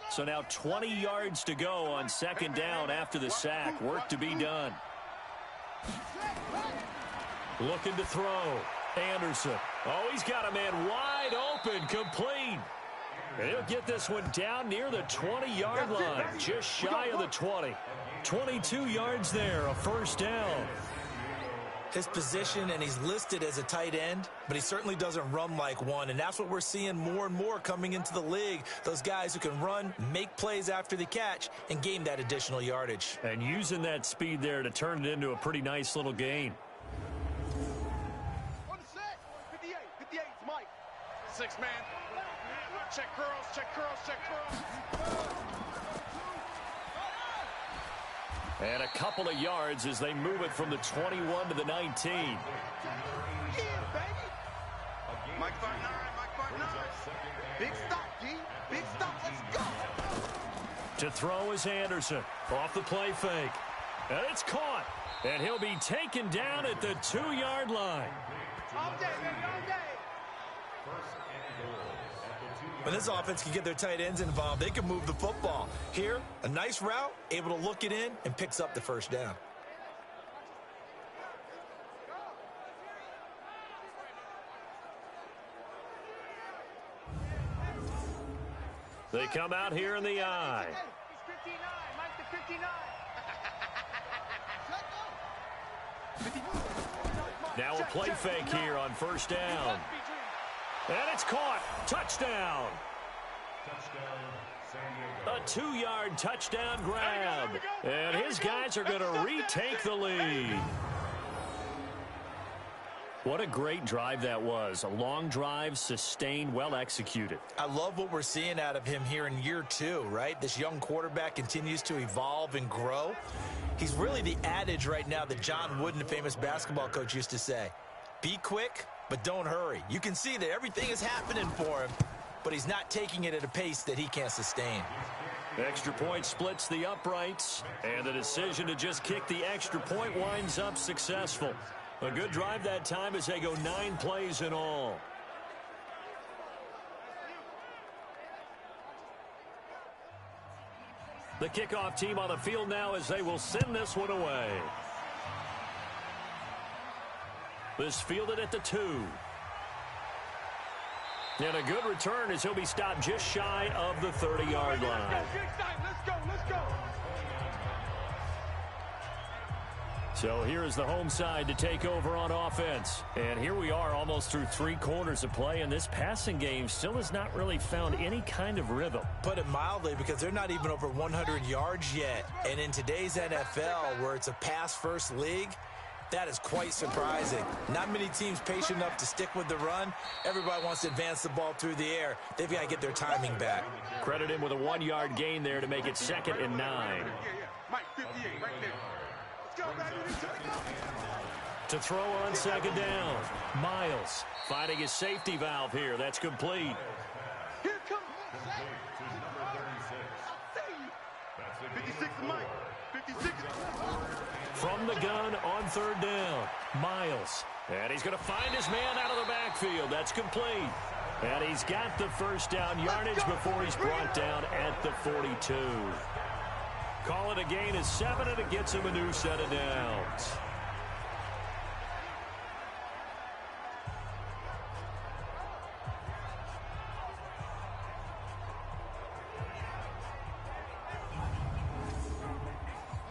[SPEAKER 2] So now 20 yards to go on 2nd down after the sack. Work to be done. Looking to throw. Anderson. Oh, he's got a man wide open, complete. And he'll get this one down near the 20-yard line, just shy of the 20. 22 yards there, a first down.
[SPEAKER 3] His position, and he's listed as a tight end, but he certainly doesn't run like one, and that's what we're seeing more and more coming into the league. Those guys who can run, make plays after the catch, and gain that additional yardage.
[SPEAKER 2] And using that speed there to turn it into a pretty nice little gain.
[SPEAKER 4] On the set. 58, 58, it's Mike. 6 man. Check curls, check curls, check curls.
[SPEAKER 2] And a couple of yards as they move it from the 21 to the 19.
[SPEAKER 4] Yeah, baby. Mike 5'9", Mike 5'9". Big stop, G. Big stop, let's go.
[SPEAKER 2] To throw is Anderson. Off the play fake. And it's caught. And he'll be taken down at the 2-yard line.
[SPEAKER 4] All day, baby, all day.
[SPEAKER 3] When this offense can get their tight ends involved, they can move the football. Here, a nice route, able to look it in, and picks up the first down.
[SPEAKER 2] They come out here in the I. Now a play fake here on first down. And it's caught. Touchdown. A 2-yard touchdown grab. And his guys are going to retake the lead. What a great drive that was. A long drive, sustained, well executed.
[SPEAKER 3] I love what we're seeing out of him here in year 2, right? This young quarterback continues to evolve and grow. He's really the adage right now that John Wooden, the famous basketball coach, used to say. Be quick, but don't hurry. You can see that everything is happening for him, but he's not taking it at a pace that he can't sustain.
[SPEAKER 2] Extra point splits the uprights, and the decision to just kick the extra point winds up successful. A good drive that time as they go 9 plays in all. The kickoff team on the field now as they will send this one away. This fielded at the 2. And a good return as he'll be stopped just shy of the 30-yard line.
[SPEAKER 4] Let's go.
[SPEAKER 2] So here is the home side to take over on offense. And here we are almost through 3 quarters of play, and this passing game still has not really found any kind of rhythm.
[SPEAKER 3] Put it mildly, because they're not even over 100 yards yet. And in today's NFL, where it's a pass-first league, that is quite surprising. Not many teams patient enough to stick with the run. Everybody wants to advance the ball through the air. They've got to get their timing back.
[SPEAKER 2] Credit him with a 1-yard gain there to make it 2nd and 9.
[SPEAKER 4] Mike, 58 right there.
[SPEAKER 2] To throw on 2nd down. Miles finding his safety valve here. That's complete.
[SPEAKER 4] Here comes 56 Mike. 56.
[SPEAKER 2] From the gun on 3rd down. Miles. And he's going to find his man out of the backfield. That's complete. And he's got the first down yardage before he's brought down at the 42. Call it a gain of 7, and it gets him a new set of downs.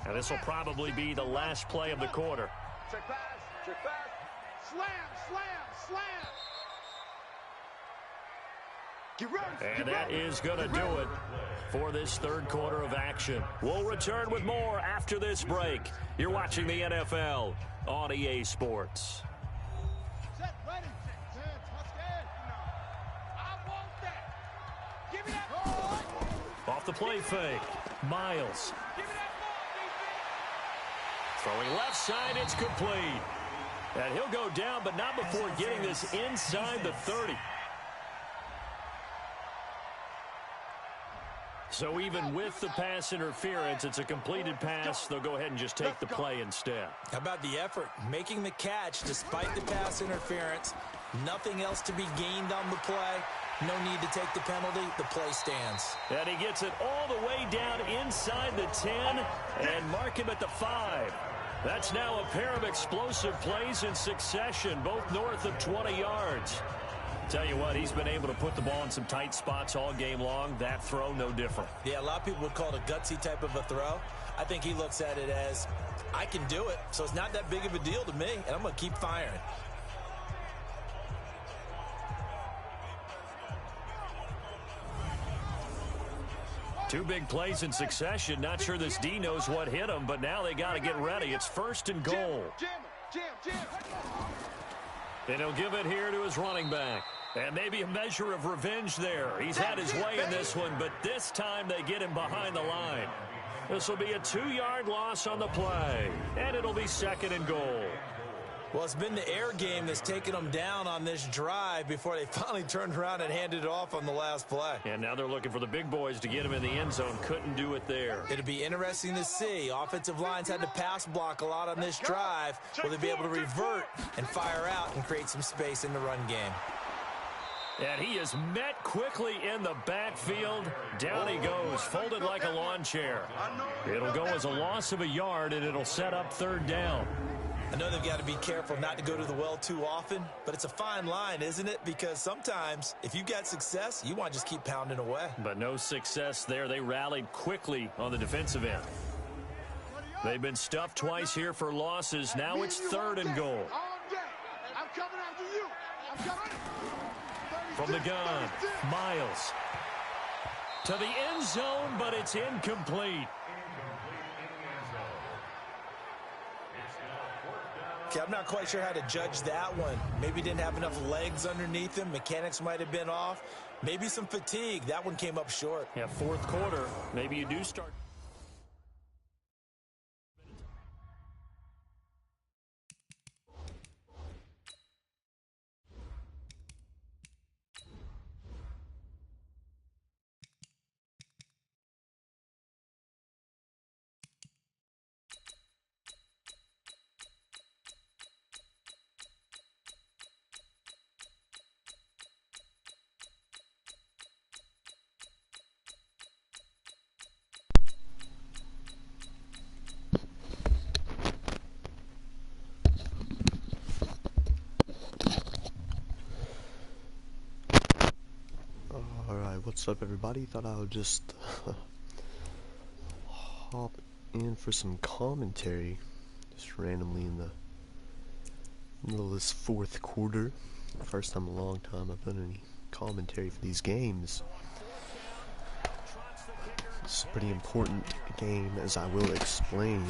[SPEAKER 2] And this will probably be the last play of the quarter.
[SPEAKER 4] Check pass. Slam. Get ready.
[SPEAKER 2] And that is going to do it for this 3rd quarter of action. We'll return with more after this break. You're watching the NFL on EA Sports.
[SPEAKER 4] Set, ready. I want that. Give me that ball.
[SPEAKER 2] Off the play fake. Miles.
[SPEAKER 4] Give me that ball,
[SPEAKER 2] Throwing left side, it's complete. And he'll go down, but not before getting this inside the 30. So even with the pass interference, it's a completed pass. They'll go ahead and just take the play instead.
[SPEAKER 3] How about the effort? Making the catch despite the pass interference. Nothing else to be gained on the play. No need to take the penalty. The play stands.
[SPEAKER 2] And he gets it all the way down inside the 10 and mark him at the 5. That's now a pair of explosive plays in succession, both north of 20 yards. Tell you what, he's been able to put the ball in some tight spots all game long. That throw, no different.
[SPEAKER 3] Yeah, a lot of people would call it a gutsy type of a throw. I think he looks at it as, I can do it, so it's not that big of a deal to me, and I'm going to keep firing.
[SPEAKER 2] Two big plays in succession. Not sure this D knows what hit him, but now they got to get ready. It's 1st and goal.
[SPEAKER 4] Jam.
[SPEAKER 2] And he'll give it here to his running back. And maybe a measure of revenge there. He's had his way in this one, but this time they get him behind the line. This will be a 2-yard loss on the play, and it'll be 2nd and goal.
[SPEAKER 3] Well, it's been the air game that's taken them down on this drive before they finally turned around and handed it off on the last play.
[SPEAKER 2] And now they're looking for the big boys to get him in the end zone. Couldn't do it there.
[SPEAKER 3] It'll be interesting to see. Offensive lines had to pass block a lot on this drive. Will they be able to revert and fire out and create some space in the run game?
[SPEAKER 2] And he is met quickly in the backfield. Down he goes, folded like a lawn chair. It'll go as a loss of a yard, and it'll set up 3rd down.
[SPEAKER 3] I know they've got to be careful not to go to the well too often, but it's a fine line, isn't it? Because sometimes, if you've got success, you want to just keep pounding away.
[SPEAKER 2] But no success there. They rallied quickly on the defensive end. They've been stuffed twice here for losses. Now it's 3rd and goal.
[SPEAKER 4] I'm coming after you. I'm coming.
[SPEAKER 2] From the gun, Miles. To the end zone, but it's incomplete.
[SPEAKER 3] Okay, I'm not quite sure how to judge that one. Maybe didn't have enough legs underneath him. Mechanics might have been off. Maybe some fatigue. That one came up short.
[SPEAKER 2] Yeah, 4th quarter. Maybe you do start.
[SPEAKER 6] What's up, everybody? Thought I would just hop in for some commentary just randomly in the middle of this 4th quarter. First time in a long time I've done any commentary for these games. It's a pretty important game, as I will explain.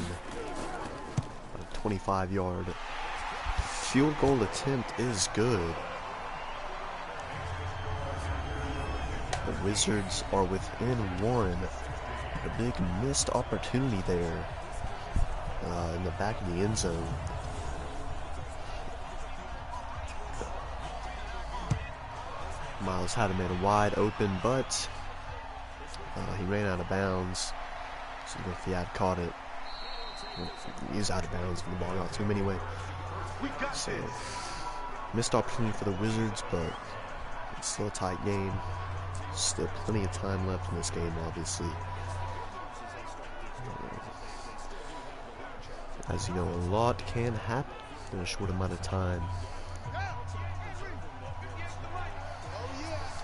[SPEAKER 6] A 25-yard field goal attempt is good. The Wizards are within 1. A big missed opportunity there in the back of the end zone. Miles had a man wide open, but he ran out of bounds. So if he had caught it, he's out of bounds when the ball got to him anyway. So missed opportunity for the Wizards, but it's still a tight game. Still plenty of time left in this game, obviously. As you know, a lot can happen in a short amount of time.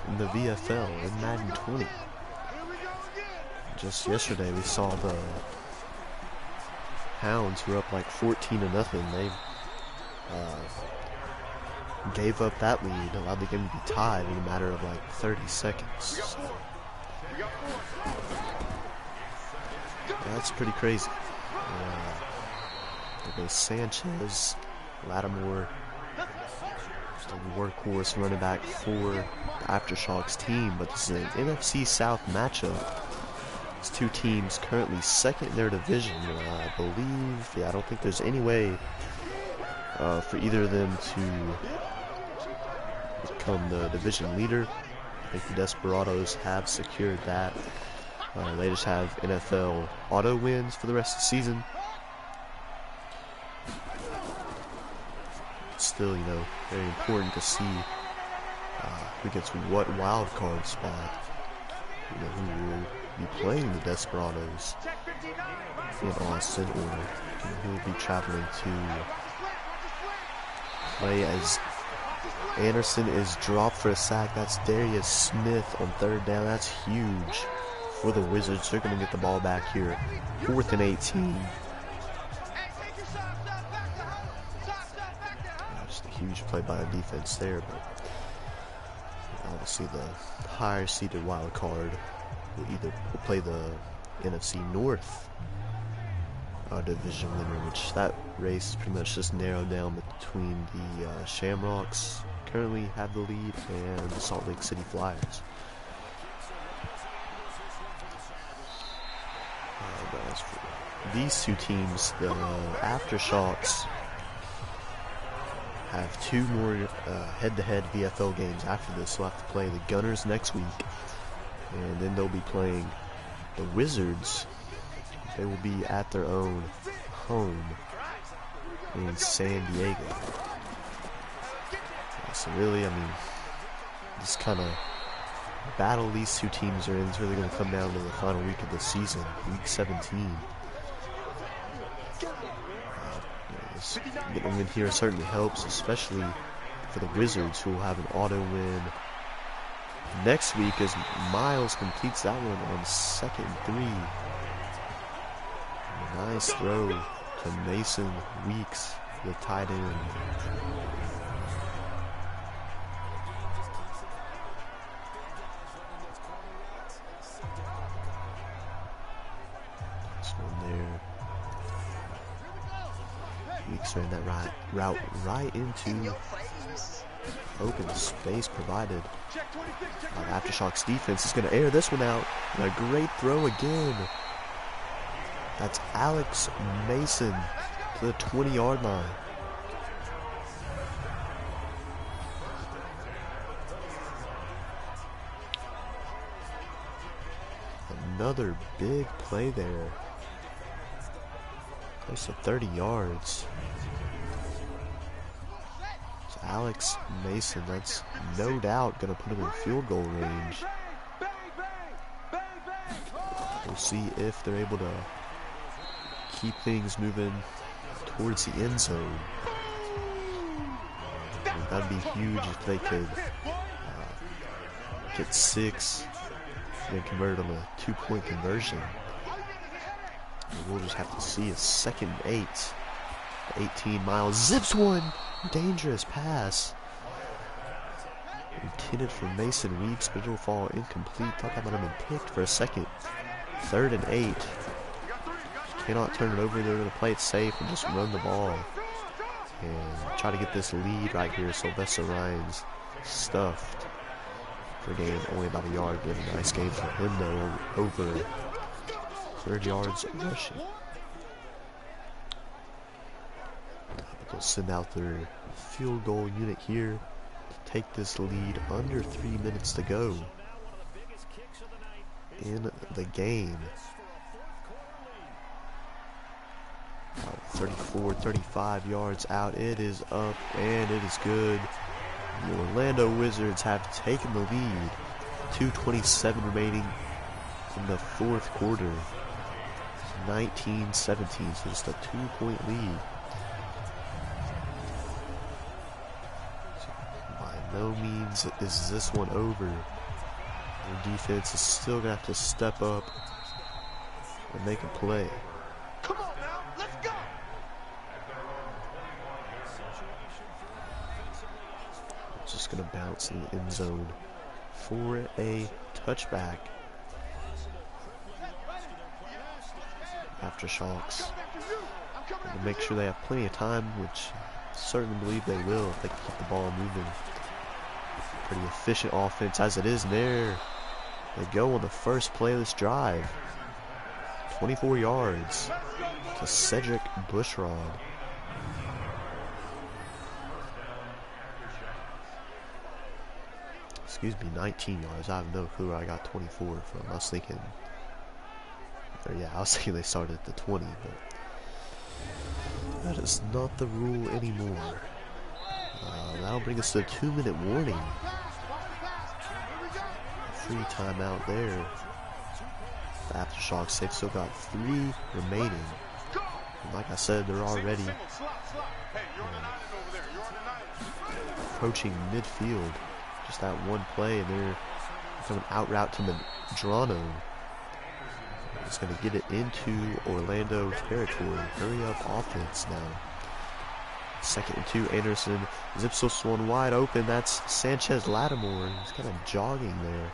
[SPEAKER 6] In the VFL, in Madden 20. Just yesterday, we saw the Hounds, who were up like 14-0. They gave up that lead, allowed the game to be tied in a matter of like 30 seconds. So, that's pretty crazy. There goes Sanchez, Lattimore, just a workhorse running back for the Aftershocks team, but this is an NFC South matchup. These two teams currently 2nd in their division. I believe, I don't think there's any way for either of them to become the division leader. I think the Desperados have secured that. They just have NFL auto wins for the rest of the season. It's still, very important to see who gets what wild card spot. Who will be playing the Desperados in Austin, or who will be traveling to play as Anderson is dropped for a sack. That's Darius Smith on 3rd down. That's huge for the Wizards. They're going to get the ball back here. 4th and 18. Just a huge play by the defense there, but obviously the higher seeded wild card will play the NFC North division winner, which that race is pretty much just narrowed down between the Shamrocks, currently have the lead, and the Salt Lake City Flyers. But as for these two teams, the Aftershocks have 2 more head-to-head VFL games after this. They'll have to play the Gunners next week, and then they'll be playing the Wizards. They will be at their own home in San Diego. So really, this kind of battle these two teams are in is really going to come down to the final week of the season, week 17. Getting in here certainly helps, especially for the Wizards, who will have an auto win next week as Miles completes that one on 2nd and 3. Nice throw to Mason Weeks, the tight end. This one there. Weeks ran that route right into open space provided by the Aftershocks defense. Is going to air this one out. And a great throw again. That's Alex Mason to the 20-yard line. Another big play there. Close to 30 yards. So Alex Mason, that's no doubt going to put him in field goal range. We'll see if they're able to keep things moving towards the end zone. That'd be huge if they could get 6 and then convert on a 2-point conversion. We'll just have to see a 2nd and 8. 18 miles. Zips one. Dangerous pass. Intended for Mason Weeks, but it'll fall incomplete. Thought that might have been picked for a second. 3rd and 8. Cannot turn it over. They're going to play it safe and just run the ball. And try to get this lead right here. Sylvester Ryan's stuffed for gain only about a yard. But a nice game for him though. Over 30 yards rushing. They'll send out their field goal unit here to take this lead. Under 3 minutes to go in the game. 34, 35 yards out. It is up and it is good. The Orlando Wizards have taken the lead. 2:27 remaining in the 4th quarter. 19-17, so just a 2-point lead. So by no means is this one over. The defense is still going to have to step up and make a play.
[SPEAKER 4] Come on now, let's go.
[SPEAKER 6] Just going to bounce in the end zone for a touchback. Aftershocks. To make sure they have plenty of time, which I certainly believe they will if they can keep the ball moving. Pretty efficient offense as it is, and there they go on the first play of this drive. 24 yards to Cedric Bushrod. Excuse me, 19 yards. I have no clue where I got 24 from. I was thinking, they started at the 20, but that is not the rule anymore. That'll bring us to a 2-minute warning. Free timeout there. The Aftershocks, they've still got 3 remaining. And like I said, they're already approaching midfield. Just that one play, and they're coming out route to Medrano. It's going to get it into Orlando territory. Hurry up offense now. 2nd and 2. Anderson zips this one wide open. That's Sanchez Lattimore. He's kind of jogging there.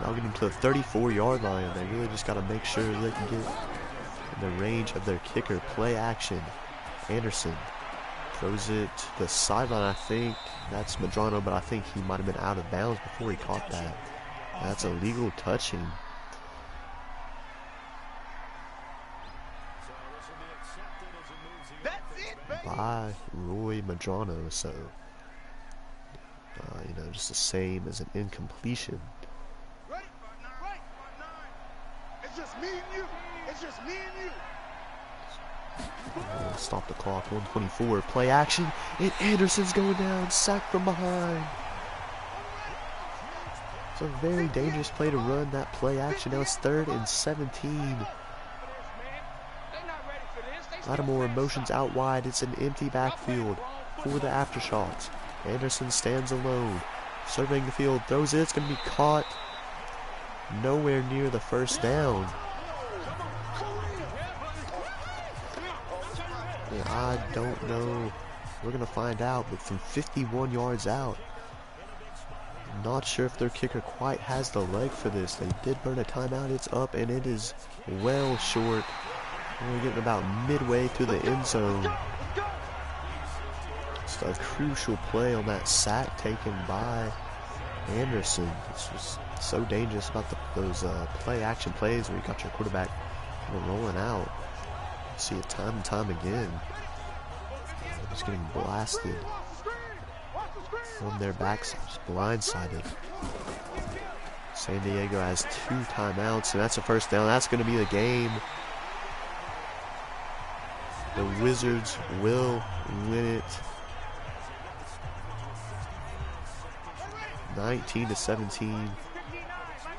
[SPEAKER 6] Now getting to the 34-yard line. They really just got to make sure they can get in the range of their kicker. Play action. Anderson throws it to the sideline. I think that's Medrano, but I think he might have been out of bounds before he caught that. That's illegal touching. By Roy Medrano, so just the same as an incompletion.
[SPEAKER 4] Right. It's just me and you. It's just me and you.
[SPEAKER 6] Stop the clock. 1:24. Play action. And Anderson's going down. Sacked from behind. It's a very dangerous play to run that play action. Now it's 3rd and 17. Lattimore motions out wide. It's an empty backfield for the Aftershocks. Anderson stands alone. Surveying the field. Throws it. It's going to be caught. Nowhere near the first down. And I don't know. We're going to find out. But from 51 yards out, I'm not sure if their kicker quite has the leg for this. They did burn a timeout. It's up, and it is well short. We're getting about midway through the end zone. Just a crucial play on that sack taken by Anderson. This was so dangerous about those play-action plays where you got your quarterback kind of rolling out. You see it time and time again. Just getting blasted from their backside, just blindsided. San Diego has 2 timeouts, and that's a first down. That's going to be the game. The Wizards will win it 19-17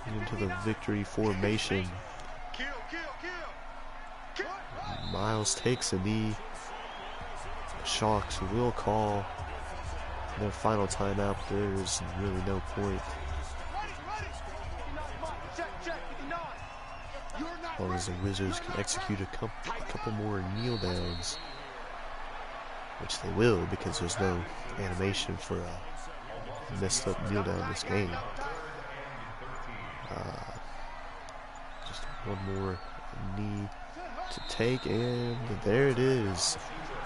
[SPEAKER 6] into the victory formation. Miles takes a knee. Sharks will call their final timeout. There is really no point. As long as the Wizards can execute a couple more kneel downs, which they will, because there's no animation for a messed up kneel down this game. Just one more knee to take, and there it is.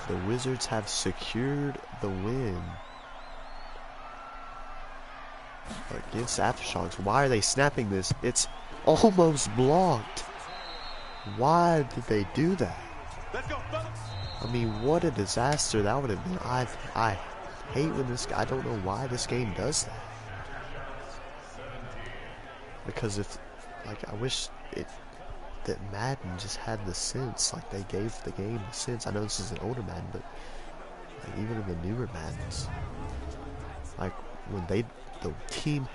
[SPEAKER 6] The Wizards have secured the win against Aftershocks. Why are they snapping this? It's almost blocked. Why did they do that? I mean, what a disaster that would have been. I hate when this. I don't know why this game does that. Because if, like, I wish that Madden just had the sense, like they gave the game the sense. I know this is an older Madden, but like even in the newer Maddens, like when the team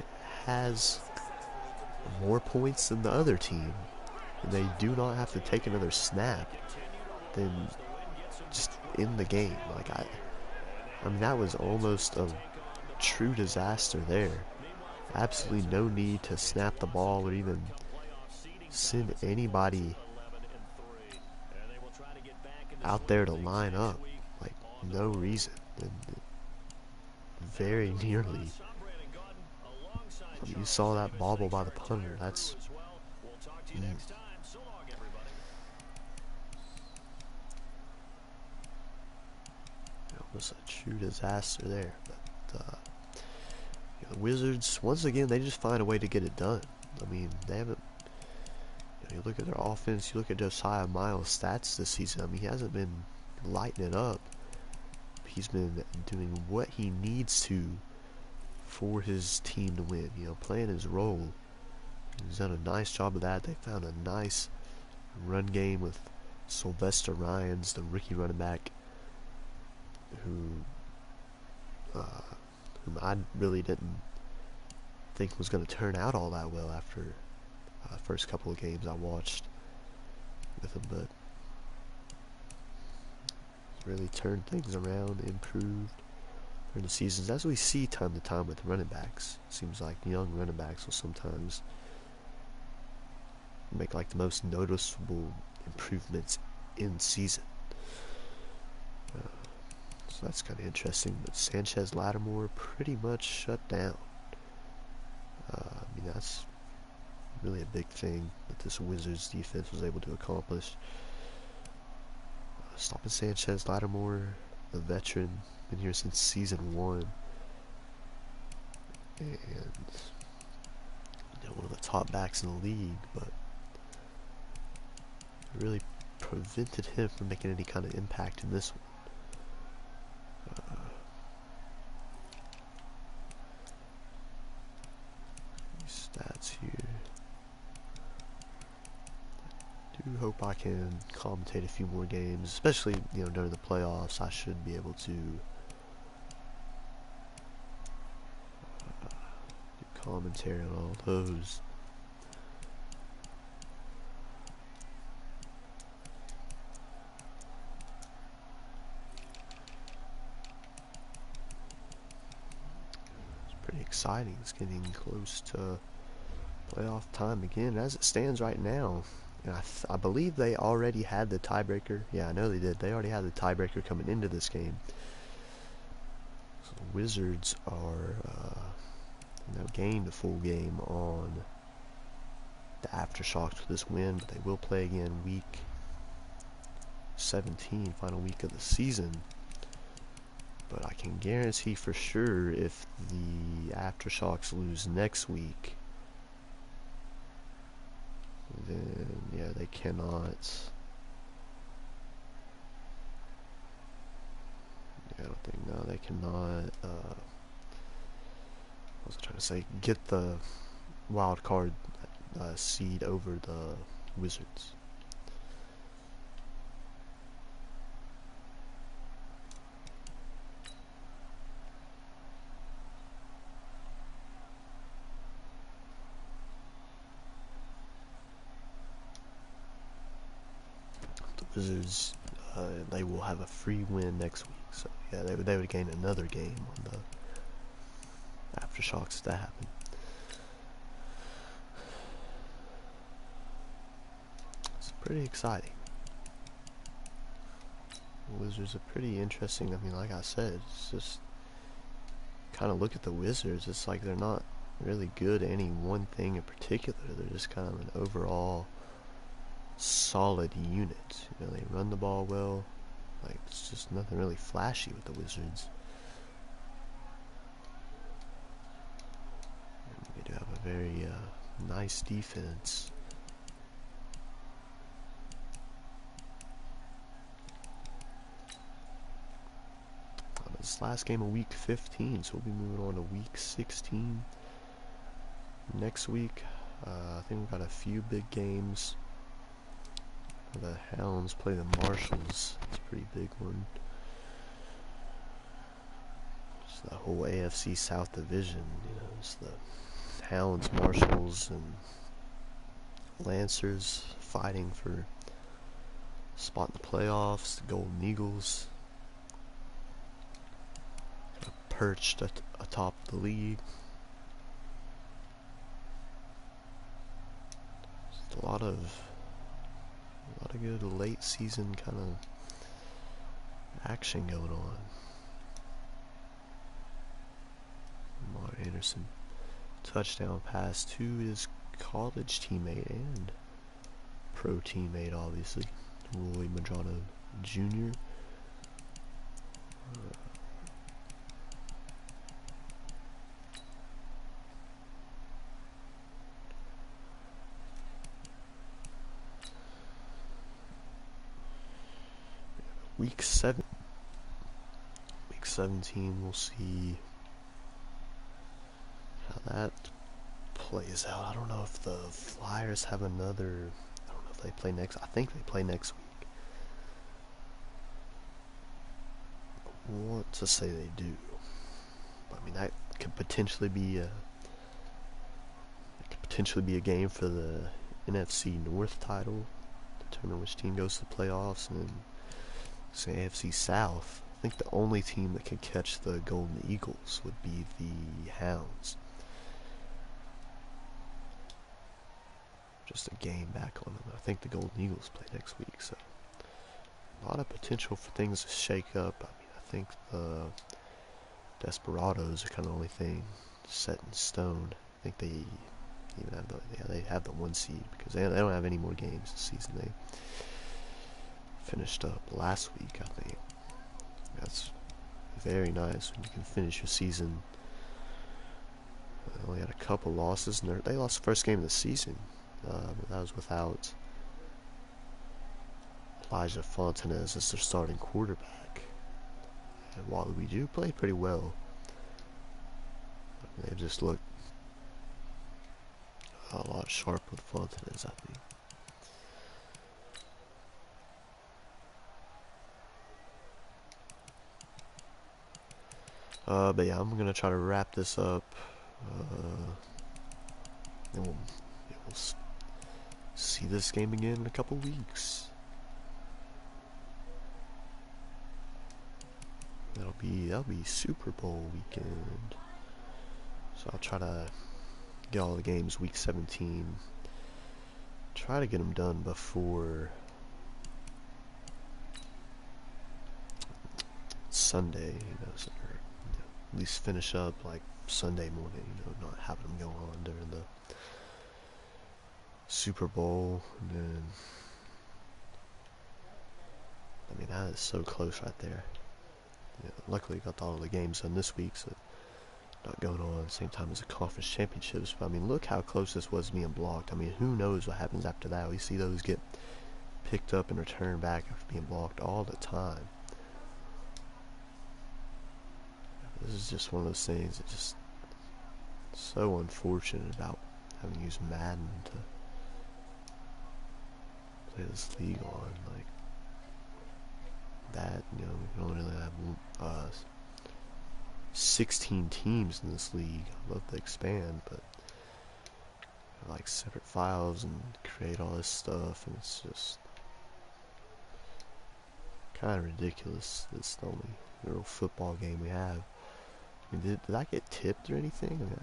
[SPEAKER 6] has more points than the other team, and they do not have to take another snap, then just in the game. Like I mean, that was almost a true disaster there. Absolutely no need to snap the ball or even send anybody out there to line up. Like, no reason. And very nearly, I mean, you saw that bobble by the punter. That's almost a true disaster there. But the Wizards, once again, they just find a way to get it done. I mean, they haven't. You look at their offense, you look at Josiah Miles' stats this season. I mean, he hasn't been lighting it up. He's been doing what he needs to for his team to win. You know, playing his role. He's done a nice job of that. They found a nice run game with Sylvester Ryans, the rookie running back, whom I really didn't think was going to turn out all that well after first couple of games I watched with him, but really turned things around, improved during the seasons, as we see time to time with running backs. Seems like young running backs will sometimes make like the most noticeable improvements in season. So that's kind of interesting. But Sanchez Lattimore pretty much shut down. I mean, that's really a big thing that this Wizards defense was able to accomplish. Stopping Sanchez Lattimore, the veteran, been here since season 1, and one of the top backs in the league, but really prevented him from making any kind of impact in this one. Stats here. I do hope I can commentate a few more games, especially during the playoffs. I should be able to do commentary on all those. It's pretty exciting. It's getting close to playoff time again. As it stands right now, And I believe they already had the tiebreaker. Yeah, I know they did. They already had the tiebreaker coming into this game. So the Wizards are now gained a full game on the Aftershocks with this win, but they will play again week 17, final week of the season. But I can guarantee for sure if the Aftershocks lose next week, then yeah, they cannot. I don't think, no, they cannot. I was trying to say, get the wild card seed over the Wizards. Wizards, they will have a free win next week. So yeah, they would gain another game on the Aftershocks if that happened. It's pretty exciting. The Wizards are pretty interesting. I mean, like I said, it's just kind of look at the Wizards. It's like they're not really good at any one thing in particular. They're just kind of an overall solid unit. You know, they run the ball well. Like, it's just nothing really flashy with the Wizards. And they do have a very nice defense. This last game of week 15, so we'll be moving on to week 16 next week. I think we've got a few big games. The Hounds play the Marshals. It's a pretty big one. It's the whole AFC South division. You know, it's the Hounds, Marshals, and Lancers fighting for a spot in the playoffs. The Golden Eagles perched atop the league. Just a lot of good late season kind of action going on. Mark Anderson touchdown pass to his college teammate and pro teammate, obviously, Roy Madrano Jr. Week 17, we'll see how that plays out. I don't know if the Flyers have another. I don't know if they play next. I think they play next week. I want to say they do. I mean, that could potentially be a game for the NFC North title, determine which team goes to the playoffs, and then say AFC South. I think the only team that could catch the Golden Eagles would be the Hounds. Just a game back on them. I think the Golden Eagles play next week, so a lot of potential for things to shake up. I mean, I think the Desperados are kind of the only thing set in stone. I think they even have they have the 1 seed because they don't have any more games this season. They finished up last week, I think. That's very nice when you can finish your season. They only had a couple losses, and they lost the first game of the season. But that was without Elijah Fontanez as their starting quarterback. And while we do play pretty well, they've just looked a lot sharper with Fontanez, I think. But yeah, I'm gonna try to wrap this up. And we'll see this game again in a couple weeks. That'll be Super Bowl weekend. So I'll try to get all the games week 17 try to get them done before Sunday, so, at least finish up like Sunday morning, not having them go on during the Super Bowl. And then, I mean, that is so close right there. Luckily got all the games done this week, so not going on at the same time as the conference championships. But I mean, look how close this was being blocked. I mean, who knows what happens after that? We see those get picked up and returned back after being blocked all the time. This is just one of those things that just so unfortunate about having to use Madden to play this league on. Like that, we can only really have 16 teams in this league. I'd love to expand, but like separate files and create all this stuff, and it's just kind of ridiculous. It's the only real football game we have. I mean, did I get tipped or anything? I mean,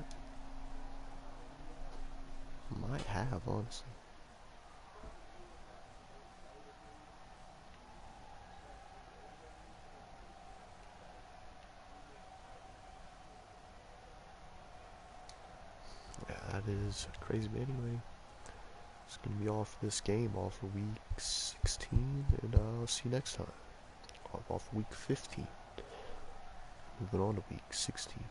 [SPEAKER 6] I might have, honestly. Yeah, that is crazy. But anyway, it's going to be all for this game, all for week 16, and I'll see you next time. All for week 15. Moving on to week 16.